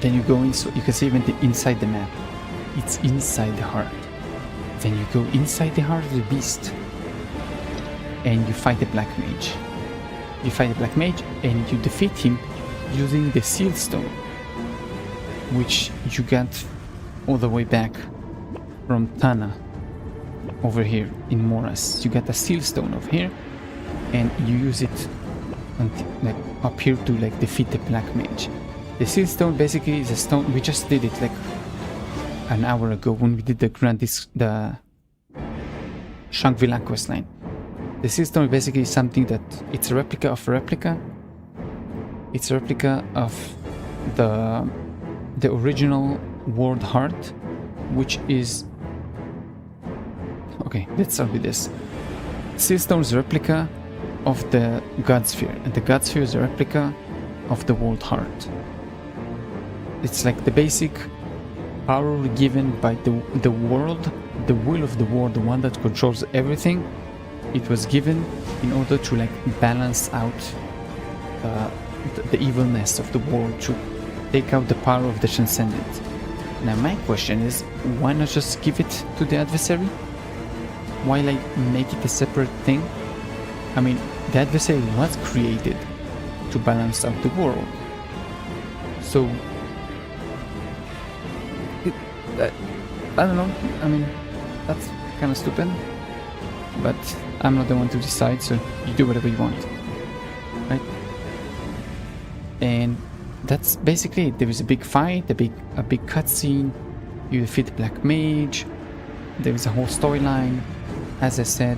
Then you go in, so you can see even inside the map. It's inside the heart. Then you go inside the heart of the beast and you fight the black mage. You fight the black mage and you defeat him using the seal stone, which you got all the way back from Tana over here in Moras. You got a seal stone over here and you use it until, like up here to like defeat the black mage. The seal stone basically is a stone. We just did it like an hour ago when we did the the Shankville quest line. The seal stone is basically something that it's a replica of a replica. It's a replica of the original world heart, which is okay. Let's start with this. Seal stone is a replica of the God Sphere, and the God Sphere is a replica of the world heart. It's like the basic power given by the world, the will of the world, the one that controls everything. It was given in order to like balance out the evilness of the world, to take out the power of the transcendent. Now my question is, why not just give it to the adversary? Why like make it a separate thing? I mean, the adversary was created to balance out the world. So I don't know, I mean, that's kind of stupid, but I'm not the one to decide, so you do whatever you want, right? And that's basically it. There is a big fight, a big cutscene, you defeat the black mage, there is a whole storyline. As I said,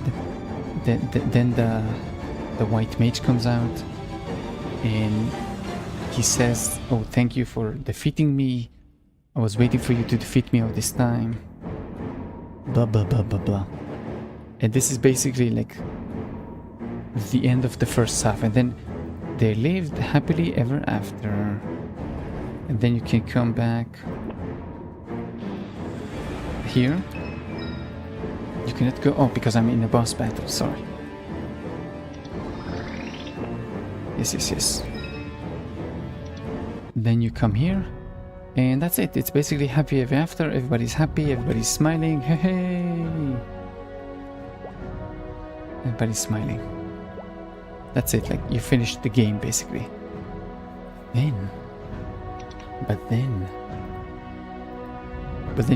then the white mage comes out and he says, oh, thank you for defeating me, I was waiting for you to defeat me all this time, blah blah blah blah blah. And this is basically like the end of the first half, and then they lived happily ever after. And then you can come back here. You cannot go, oh, because I'm in a boss battle, sorry. Yes. Then you come here, and that's it. It's basically happy ever after. Everybody's happy, everybody's smiling. Hey! Everybody's smiling. That's it, like you finished the game basically. But then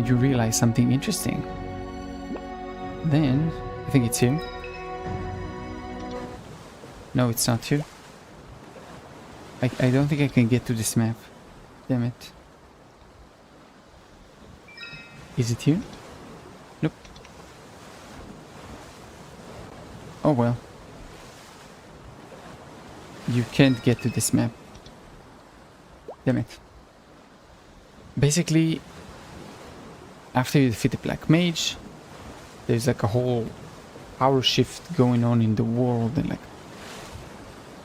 you realize something interesting. Then, I think it's here. No, it's not here. I don't think I can get to this map. Damn it. Is it here? Nope. Oh well. You can't get to this map. Damn it. Basically, after you defeat the black mage, there's like a whole power shift going on in the world and like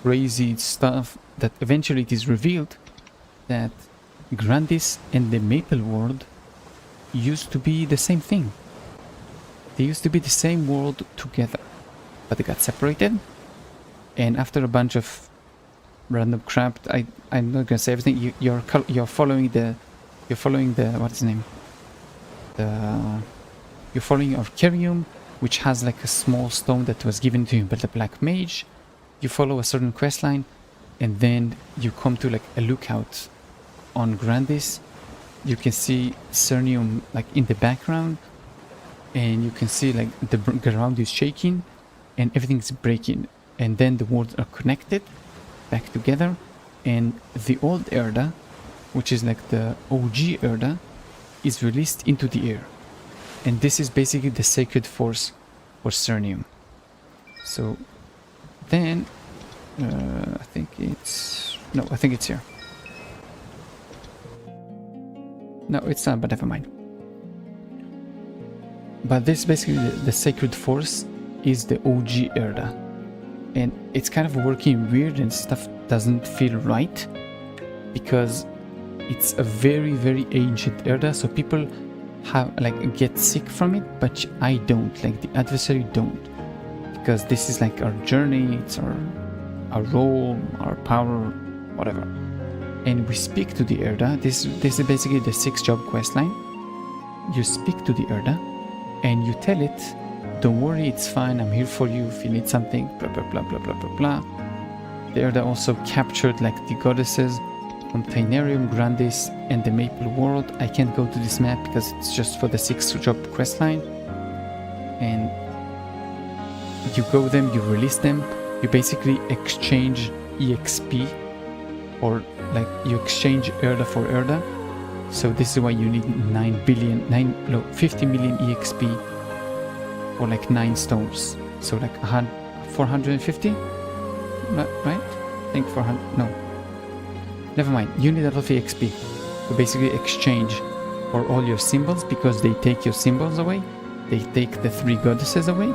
crazy stuff that eventually it is revealed that Grandis and the Maple world used to be the same thing. They used to be the same world together, but they got separated. And after a bunch of random crap, I'm not gonna say everything. You're following the what's his name? You're following Arcarium, which has like a small stone that was given to him by the Black Mage. You follow a certain quest line, and then you come to like a lookout on Grandis. You can see Cernium like in the background, and you can see like the ground is shaking and everything's breaking, and then the worlds are connected back together, and the old Erda, which is like the OG Erda, is released into the air. And this is basically the sacred force for Cernium. So then I think it's here. No, it's not, but never mind. But this basically the sacred force is the OG Erda, and it's kind of working weird and stuff doesn't feel right because it's a very, very ancient Erda, so people have like get sick from it, but I don't, like the adversary don't, because this is like our journey, it's our role, our power, whatever. And we speak to the Erda. This is basically the 6-job quest line. You speak to the Erda and you tell it, don't worry, it's fine, I'm here for you if you need something, blah blah blah blah blah blah blah. The Erda also captured like the goddesses from Tainarium, Grandis, and the Maple world. I can't go to this map because it's just for the 6-job questline. And you go them, you release them, you basically exchange EXP, or like you exchange Erda for Erda. So this is why you need 50 million EXP for like 9 stones. So like 450, right? I think 400, no. Never mind, you need a lot of EXP to basically exchange for all your symbols, because they take your symbols away, they take the 3 goddesses away,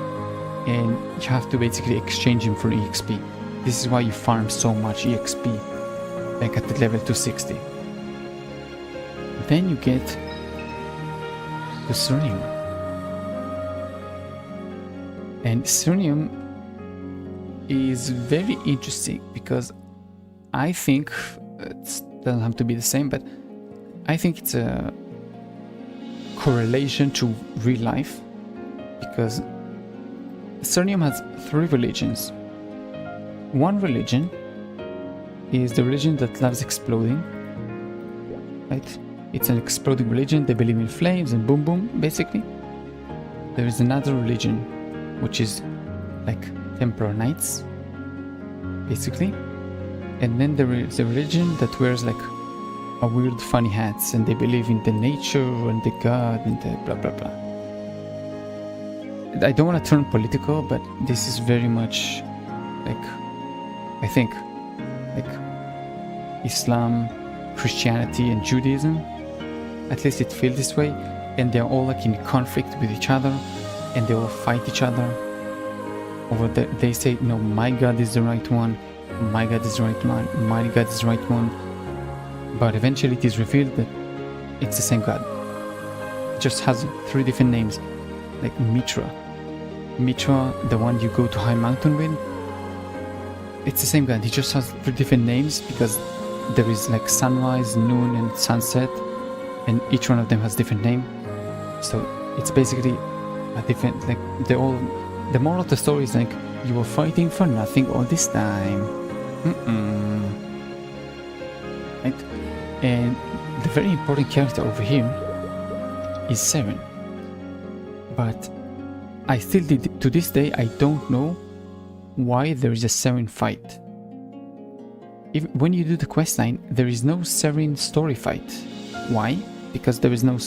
and you have to basically exchange them for EXP. This is why you farm so much EXP, like at the level 260. Then you get to Cernium. And Cernium is very interesting because I think it doesn't have to be the same, but I think it's a correlation to real life, because Cernium has 3 religions. One religion is the religion that loves exploding, right? It's an exploding religion, they believe in flames and boom boom, basically. There is another religion, which is like Temporal Knights, basically. And then there is a religion that wears like a weird funny hats, and they believe in the nature and the god and the blah blah blah. I don't want to turn political, but this is very much like, I think, like Islam, Christianity and Judaism. At least it feels this way, and they're all like in conflict with each other, and they all fight each other over they say, no, my God is the right one, my God is the right one, my God is the right one. But eventually it is revealed that it's the same God. It just has 3 different names, like Mitra, the one you go to High Mountain with. It's the same God, he just has 3 different names because there is like sunrise, noon and sunset, and each one of them has different name. So it's basically a different, like the moral of the story is like, you were fighting for nothing all this time. Right? And the very important character over here is Seren. But I still to this day I don't know why there is a Seren fight. When you do the questline, there is no Seren story fight. Why? Because there is no...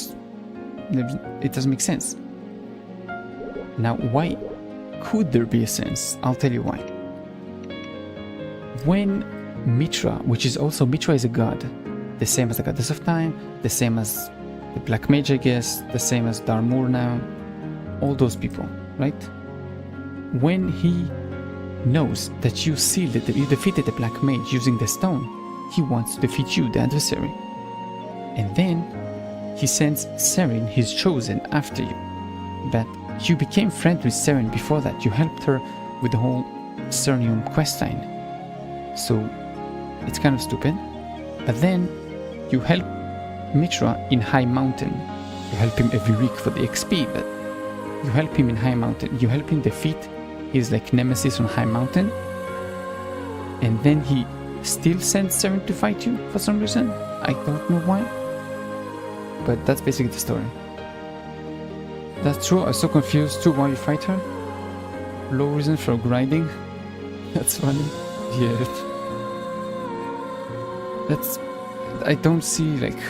it doesn't make sense. Now, why could there be a sense? I'll tell you why. When Mitra, which is also... Mitra is a god, the same as the Goddess of Time, the same as the Black Mage, I guess, the same as Darmur now, all those people, right? When he knows that you sealed it, that you defeated the Black Mage using the stone, he wants to defeat you, the adversary. And then he sends Seren, his chosen, after you. But you became friends with Seren before that. You helped her with the whole Cernium questline. So it's kind of stupid. But then you help Mitra in High Mountain. You help him every week for the XP, but you help him in High Mountain. You help him defeat his like nemesis on High Mountain. And then he still sends Seren to fight you for some reason. I don't know why. But that's basically the story. That's true. I was so confused too why you fight her. Low reason for grinding. That's funny. Yeah. That's... I don't see like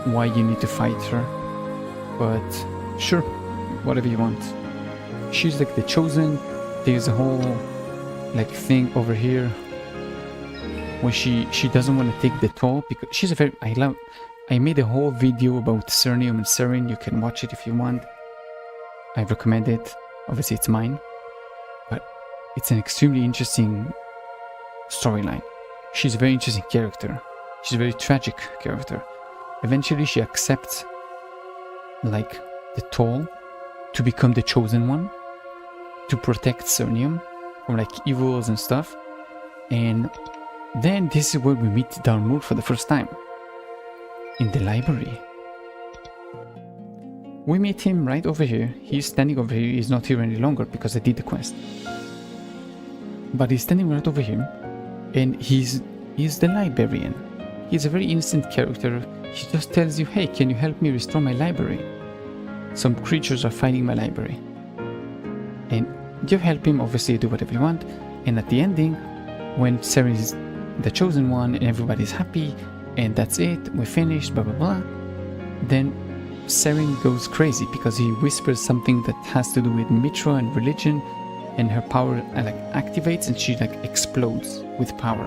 why you need to fight her. But sure, whatever you want. She's like the chosen. There's a whole like thing over here when she doesn't want to take the toll because she's a very... I made a whole video about Cernium and Seren. You can watch it if you want. I recommend it. Obviously it's mine. But it's an extremely interesting storyline. She's a very interesting character. She's a very tragic character. Eventually she accepts like the toll to become the chosen one, to protect Cernium from like evils and stuff. And then this is where we meet Darmur for the first time. In the library. We meet him right over here. He's standing over here. He's not here any longer because I did the quest. But he's standing right over here. And he's the librarian. He's a very innocent character. He just tells you, hey, can you help me restore my library? Some creatures are fighting my library. And you help him, obviously do whatever you want. And at the ending, when Seren is the chosen one and everybody's happy, and that's it, we finished, blah blah blah, then Seren goes crazy because he whispers something that has to do with Mitra and religion, and her power like activates and she like explodes with power,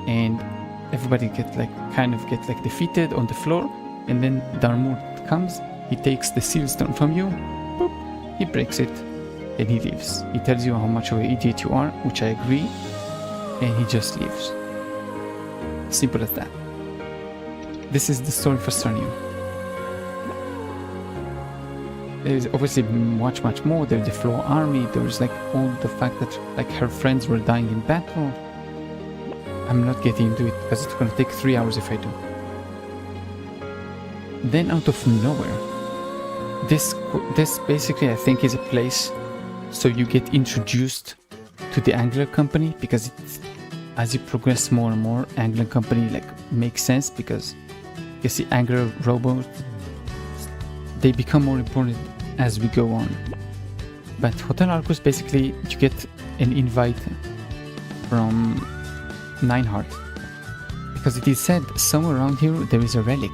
and everybody gets like defeated on the floor. And then Darmur comes, he takes the seal stone from you, boop, he breaks it, and he leaves. He tells you how much of an idiot you are, which I agree, and he just leaves. Simple as that. This is the story for Cernium. There's obviously much more. There's the Floor Army. There's like all the fact that like her friends were dying in battle. I'm not getting into it because it's gonna take 3 hours if I do. Then out of nowhere, this basically I think is a place so you get introduced to the Angler Company, because it's, as you progress more and more, Angler Company like makes sense because you see Angler robots, they become more important as we go on. But Hotel Arcus, basically you get an invite from Nineheart, because it is said somewhere around here there is a relic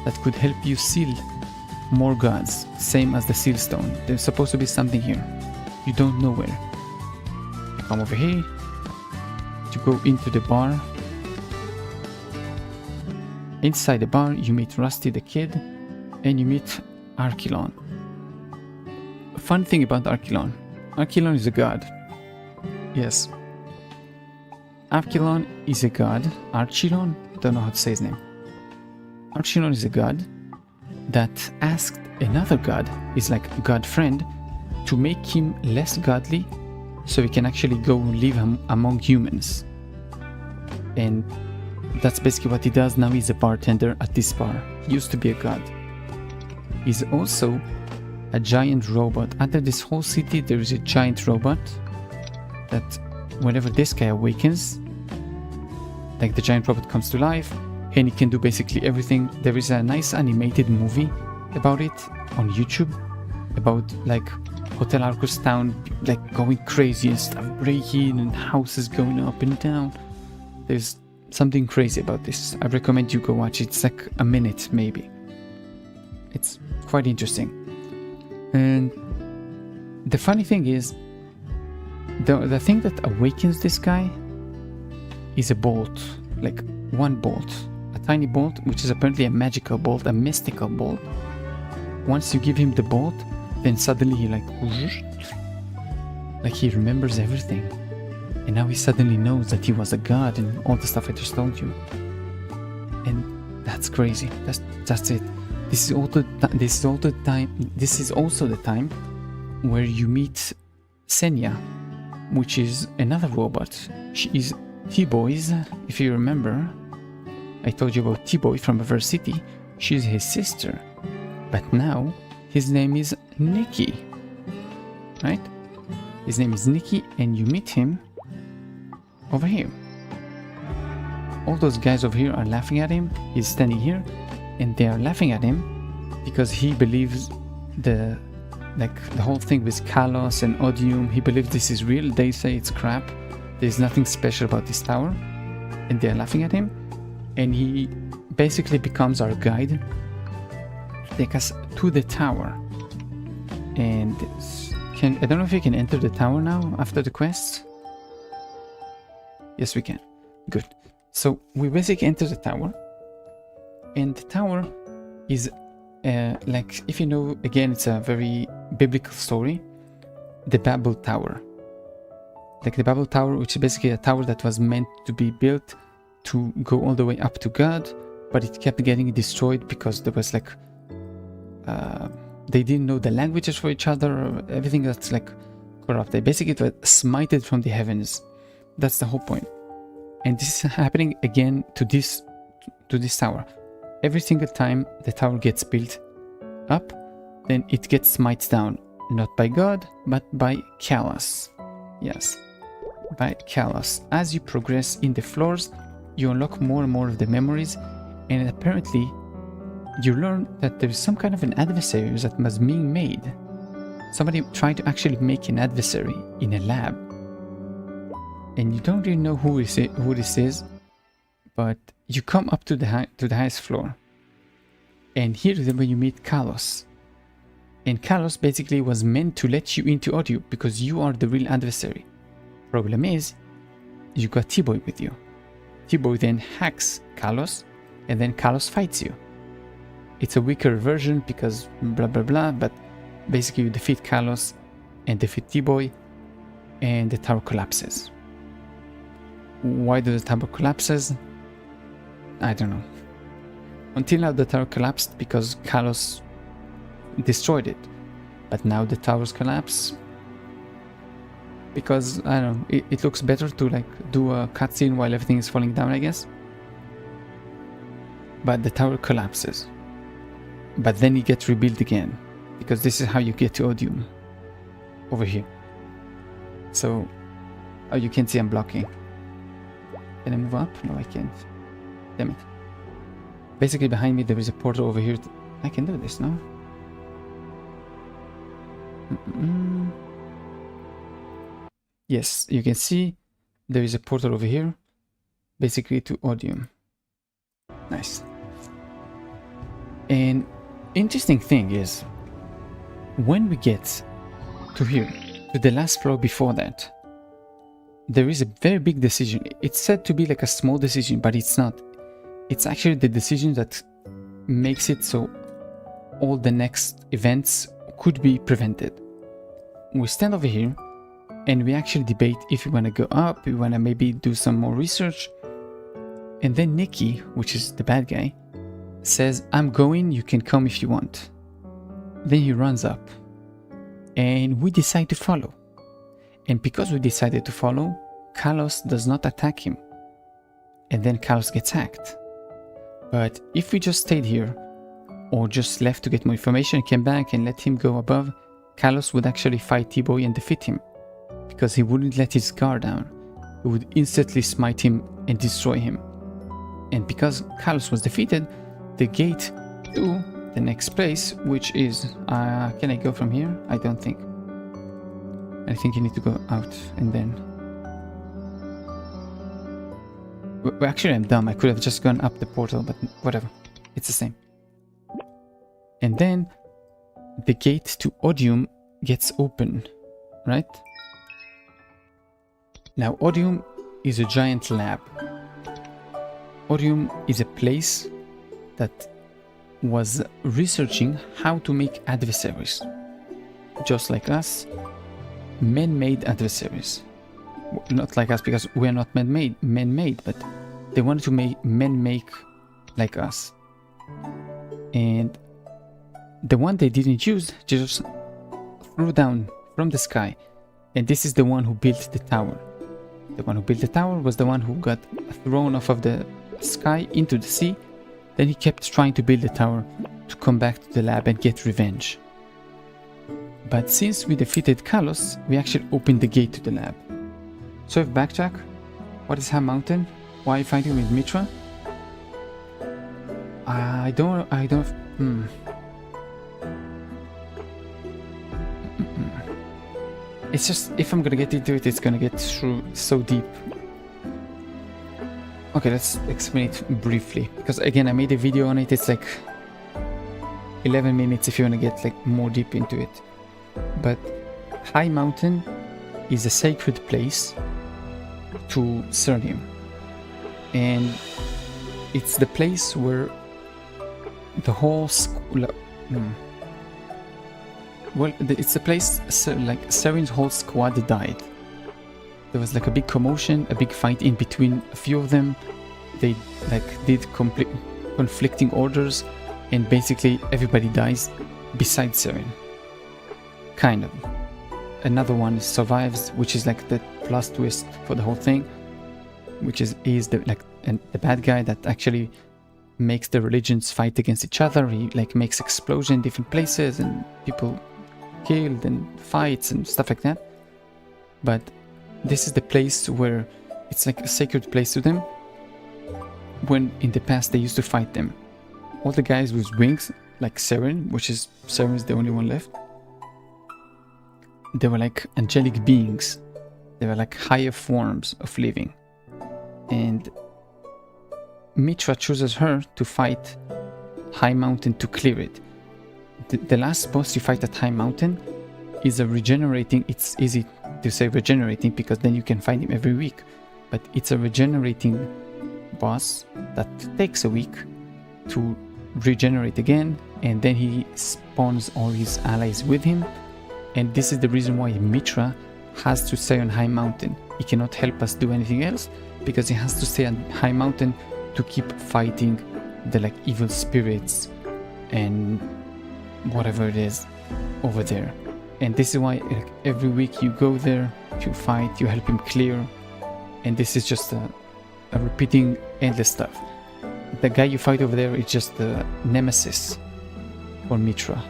that could help you seal more gods, same as the seal stone. There's supposed to be something here, you don't know where. You come over here, you go into the bar. Inside the bar you meet Rusty the Kid, and you meet Archilon. A fun thing about Archilon. Archilon is a god. Yes. Archilon is a god. Archilon? Don't know how to say his name. Archilon is a god that asked another god, is like a god friend, to make him less godly so he can actually go live among humans. And that's basically what he does now. He's a bartender at this bar. He used to be a god. He's also a giant robot. Under this whole city there is a giant robot that whenever this guy awakens, like the giant robot comes to life and he can do basically everything. There is a nice animated movie about it on YouTube, about like Hotel Arcus town like going crazy and stuff, breaking and houses going up and down. There's something crazy about this. I recommend you go watch it. It's like a minute maybe. It's quite interesting. And the funny thing is, the thing that awakens this guy is a bolt, like one bolt, a tiny bolt, which is apparently a magical bolt, a mystical bolt. Once you give him the bolt, then suddenly he like he remembers everything. And now he suddenly knows that he was a god and all the stuff I just told you. And that's crazy. That's it. This is also the time where you meet Senya, which is another robot. She is T-Boy's, if you remember. I told you about T-Boy from Verse City. She's his sister. But now his name is Nicky. Right? His name is Nicky, and you meet him over here. All those guys over here are laughing at him. He's standing here, and they are laughing at him because he believes the whole thing with Kalos and Odium. He believes this is real. They say it's crap. There's nothing special about this tower, and they're laughing at him. And he basically becomes our guide to take us to the tower. And I don't know if you can enter the tower now after the quest. Yes, we can. Good. So we basically enter the tower, and the tower is like, if you know, again, it's a very biblical story, the Babel Tower. Like the Babel Tower, which is basically a tower that was meant to be built to go all the way up to God, but it kept getting destroyed because there was like they didn't know the languages for each other, or everything that's like corrupted. Basically it was smited from the heavens. That's the whole point. And this is happening again to this tower. Every single time the tower gets built up, then it gets smited down, not by God, but by Kalos. Yes, by Kalos. As you progress in the floors, you unlock more and more of the memories, and apparently you learn that there is some kind of an adversary that was being made. Somebody tried to actually make an adversary in a lab, and you don't really know who this is, but you come up to the highest floor, and here is where you meet Kalos. And Kalos basically was meant to let you into Audio because you are the real adversary. Problem is, you got T-Boy with you. T-Boy then hacks Kalos, and then Kalos fights you. It's a weaker version because blah blah blah, but basically you defeat Kalos and defeat T-Boy, and the tower collapses. Why does the tower collapses? I don't know. Until now the tower collapsed because Kalos destroyed it, but now the towers collapse because, I don't know, it looks better to like do a cutscene while everything is falling down, I guess. But the tower collapses, but then it gets rebuilt again, because this is how you get to Odium over here. So, oh, you can see I'm blocking. Can I move up? No, I can't. Damn it. Basically behind me there is a portal over here. I can do this, no? Yes, you can see there is a portal over here, basically to Odium. Nice. And interesting thing is, when we get to here, to the last floor before that, there is a very big decision. It's said to be like a small decision, but it's not. It's actually the decision that makes it so all the next events could be prevented. We stand over here and we actually debate if we want to go up, we want to maybe do some more research. And then Nicky, which is the bad guy, says, I'm going, you can come if you want. Then he runs up and we decide to follow. And because we decided to follow, Kalos does not attack him. And then Kalos gets hacked. But if we just stayed here, or just left to get more information, came back and let him go above, Kalos would actually fight T-Boy and defeat him. Because he wouldn't let his guard down. He would instantly smite him and destroy him. And because Kalos was defeated, the gate to the next place, which is... can I go from here? I don't think. I think you need to go out and then... Well, actually I'm dumb. I could have just gone up the portal, but whatever. It's the same. And then the gate to Odium gets open, right? Now Odium is a giant lab. Odium is a place that was researching how to make adversaries. Just like us, men-made adversaries. Not like us, because we are not man-made, but they wanted to make men make like us. And the one they didn't use just threw down from the sky. And this is the one who built the tower. The one who built the tower was the one who got thrown off of the sky into the sea. Then he kept trying to build the tower to come back to the lab and get revenge. But since we defeated Kalos, we actually opened the gate to the lab. So if backtrack, what is Ham Mountain? Why are you fighting with Mitra? I don't, It's just, if I'm gonna get into it, it's gonna get through so deep. Okay, let's explain it briefly, because again, I made a video on it. It's like 11 minutes if you want to get like more deep into it. But High Mountain is a sacred place to Cernium, and it's the place where the whole school, it's the place like Serin's whole squad died. There was like a big commotion, a big fight in between a few of them. They like did conflicting orders, and basically everybody dies besides Serin. Kind of. Another one survives, which is like the plus twist for the whole thing, which is the bad guy that actually makes the religions fight against each other. He like makes explosions in different places and people killed and fights and stuff like that. But this is the place where it's like a sacred place to them, when in the past they used to fight them. All the guys with wings, like Serin, Serin is the only one left, they were like angelic beings. They were like higher forms of living. And Mitra chooses her to fight High Mountain to clear it. The last boss you fight at High Mountain is a regenerating, it's easy to say regenerating because then you can find him every week, but it's a regenerating boss that takes a week to regenerate again, and then he spawns all his allies with him. And this is the reason why Mitra has to stay on High Mountain. He cannot help us do anything else because he has to stay on High Mountain to keep fighting the like evil spirits and whatever it is over there. And this is why like, every week you go there, you fight, you help him clear, and this is just a repeating endless stuff. The guy you fight over there is just the nemesis for Mitra.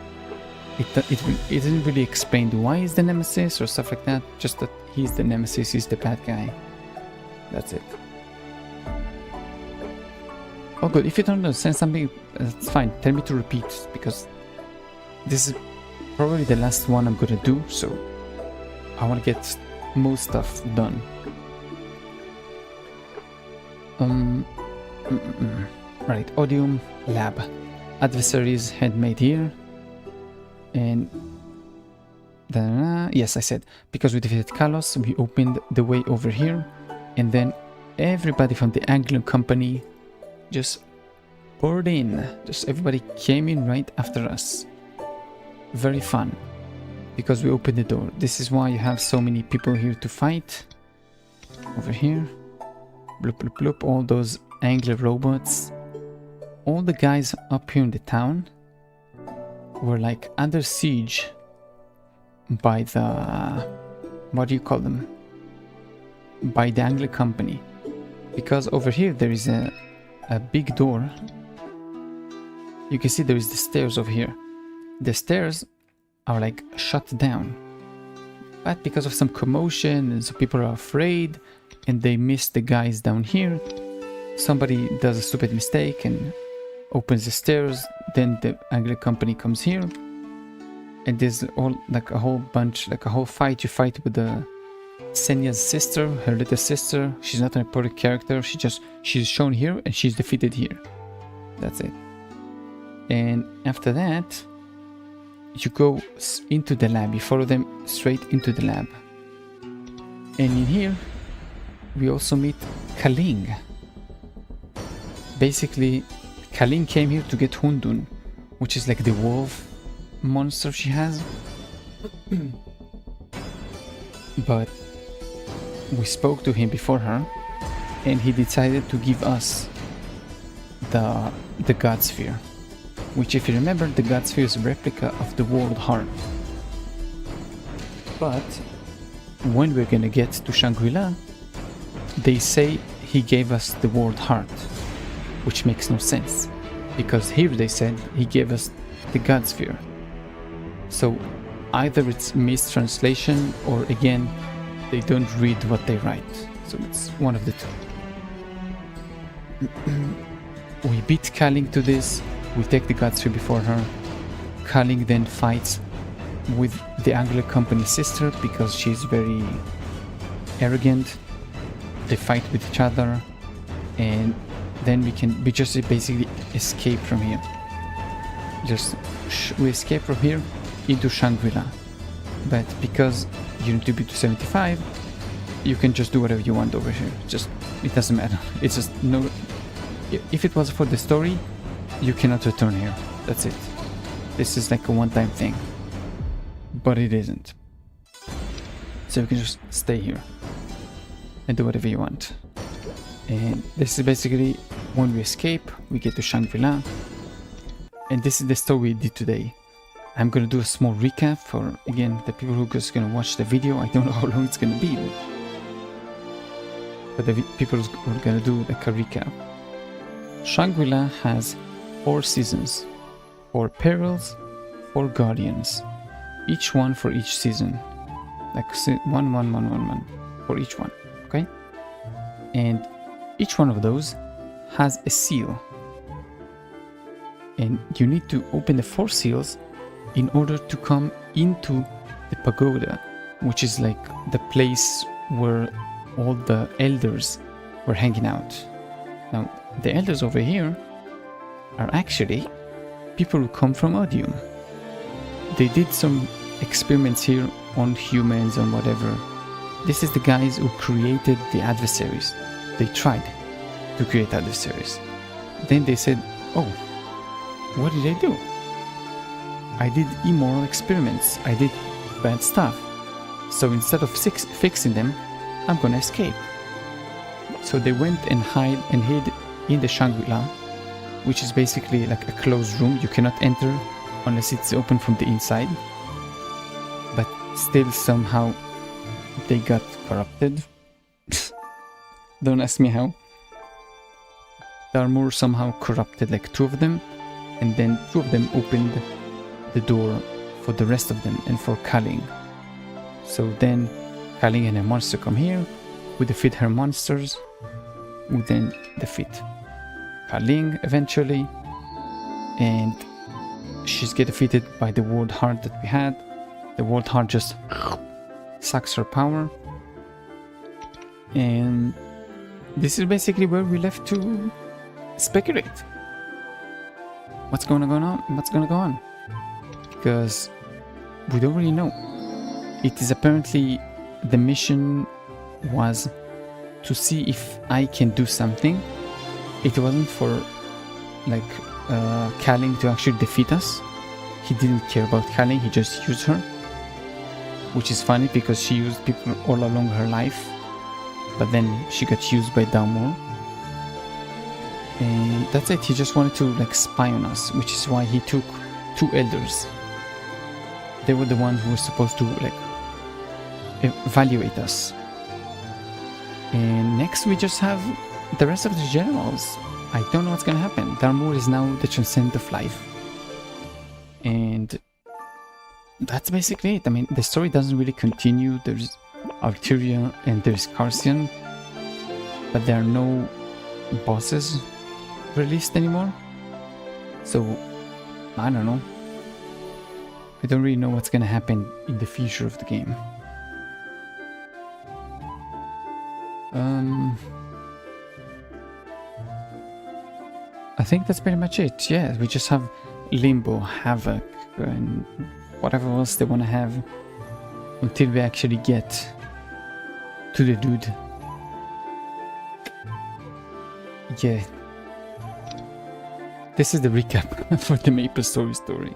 It isn't really explained why he's the nemesis or stuff like that, just that he's the nemesis, he's the bad guy. That's it. Oh good, if you don't understand something, that's fine, tell me to repeat, because this is probably the last one I'm gonna do, so I want to get most stuff done. Right, Odium Lab. Adversaries handmade here. And yes, I said, because we defeated Kalos, we opened the way over here, and then everybody from the Anglian company just poured in. Just everybody came in right after us. Very fun, because we opened the door. This is why you have so many people here to fight. Over here, bloop bloop bloop, all those Angler robots. All the guys up here in the town were like under siege by the, what do you call them? By the Angler company. Because over here there is a big door. You can see there is the stairs over here. The stairs are like shut down, but because of some commotion and so people are afraid and they miss the guys down here, somebody does a stupid mistake and opens the stairs. Then the Angler company comes here, and there's all like a whole bunch, like a whole fight. You fight with the Senya's sister, her little sister. She's not an important character, she's shown here and she's defeated here. That's it. And after that you go into the lab, you follow them straight into the lab, and in here we also meet Kaling. Basically Kaling came here to get Hundun, which is like the wolf monster she has. But we spoke to him before her, and he decided to give us the God Sphere, which, if you remember, the God Sphere is a replica of the World Heart. But when we're gonna get to Shangri-La, they say he gave us the World Heart, which makes no sense, because here they said he gave us the God Sphere. So either it's mistranslation, or again, they don't read what they write. So it's one of the two. We beat Kaling to this. We take the God Sphere before her. Kaling then fights with the Angler Company's sister because she's very arrogant. They fight with each other, and then we just basically escape from here. We escape from here into Shangri-La. But because you need to be to 75, you can just do whatever you want over here. It doesn't matter. It's just no. If it was for the story, you cannot return here. That's it. This is like a one-time thing. But it isn't. So you can just stay here and do whatever you want. And this is basically when we escape, we get to Shangri-La. And this is the story we did today. I'm gonna do a small recap for, again, the people who are just gonna watch the video. I don't know how long it's gonna be, but the people who are gonna do like a recap. Shangri-La has 4 seasons, 4 perils, 4 guardians, each one for each season, like 1 for each one, okay? And each one of those has a seal, and you need to open the 4 seals in order to come into the pagoda, which is like the place where all the elders were hanging out. Now, the elders over here are actually people who come from Odium. They did some experiments here on humans and whatever. This is the guys who created the adversaries. They tried to create adversaries. Then they said, oh, what did I do? I did immoral experiments. I did bad stuff. So instead of fixing them, I'm gonna escape. So they went and hid in the Shangri-La, which is basically like a closed room. You cannot enter unless it's open from the inside. But still somehow they got corrupted. Don't ask me how. The armor somehow corrupted like 2 of them, and then 2 of them opened the door for the rest of them and for Kaling. So then Kaling and her monster come here. We defeat her monsters. We then defeat Kaling eventually, and she's get defeated by the World Heart that we had. The World Heart just sucks her power, and this is basically where we left to speculate what's gonna go on, because we don't really know. It is apparently the mission was to see if I can do something. It wasn't for like Kaling to actually defeat us. He didn't care about Kaling, he just used her, which is funny because she used people all along her life, but then she got used by Dalmor. And that's it. He just wanted to like spy on us, which is why he took 2 elders. They were the ones who were supposed to like evaluate us. And next we just have the rest of the generals. I don't know what's gonna happen. Dalmor is now the transcendent of life, and that's basically it. I mean, the story doesn't really continue. There's Arturia and there's Carcian, but there are no bosses released anymore. So I don't know. I don't really know what's gonna happen in the future of the game. I think that's pretty much it. Yeah, we just have Limbo, Havoc, and whatever else they want to have until we actually get to the dude. Yeah. This is the recap for the MapleStory story.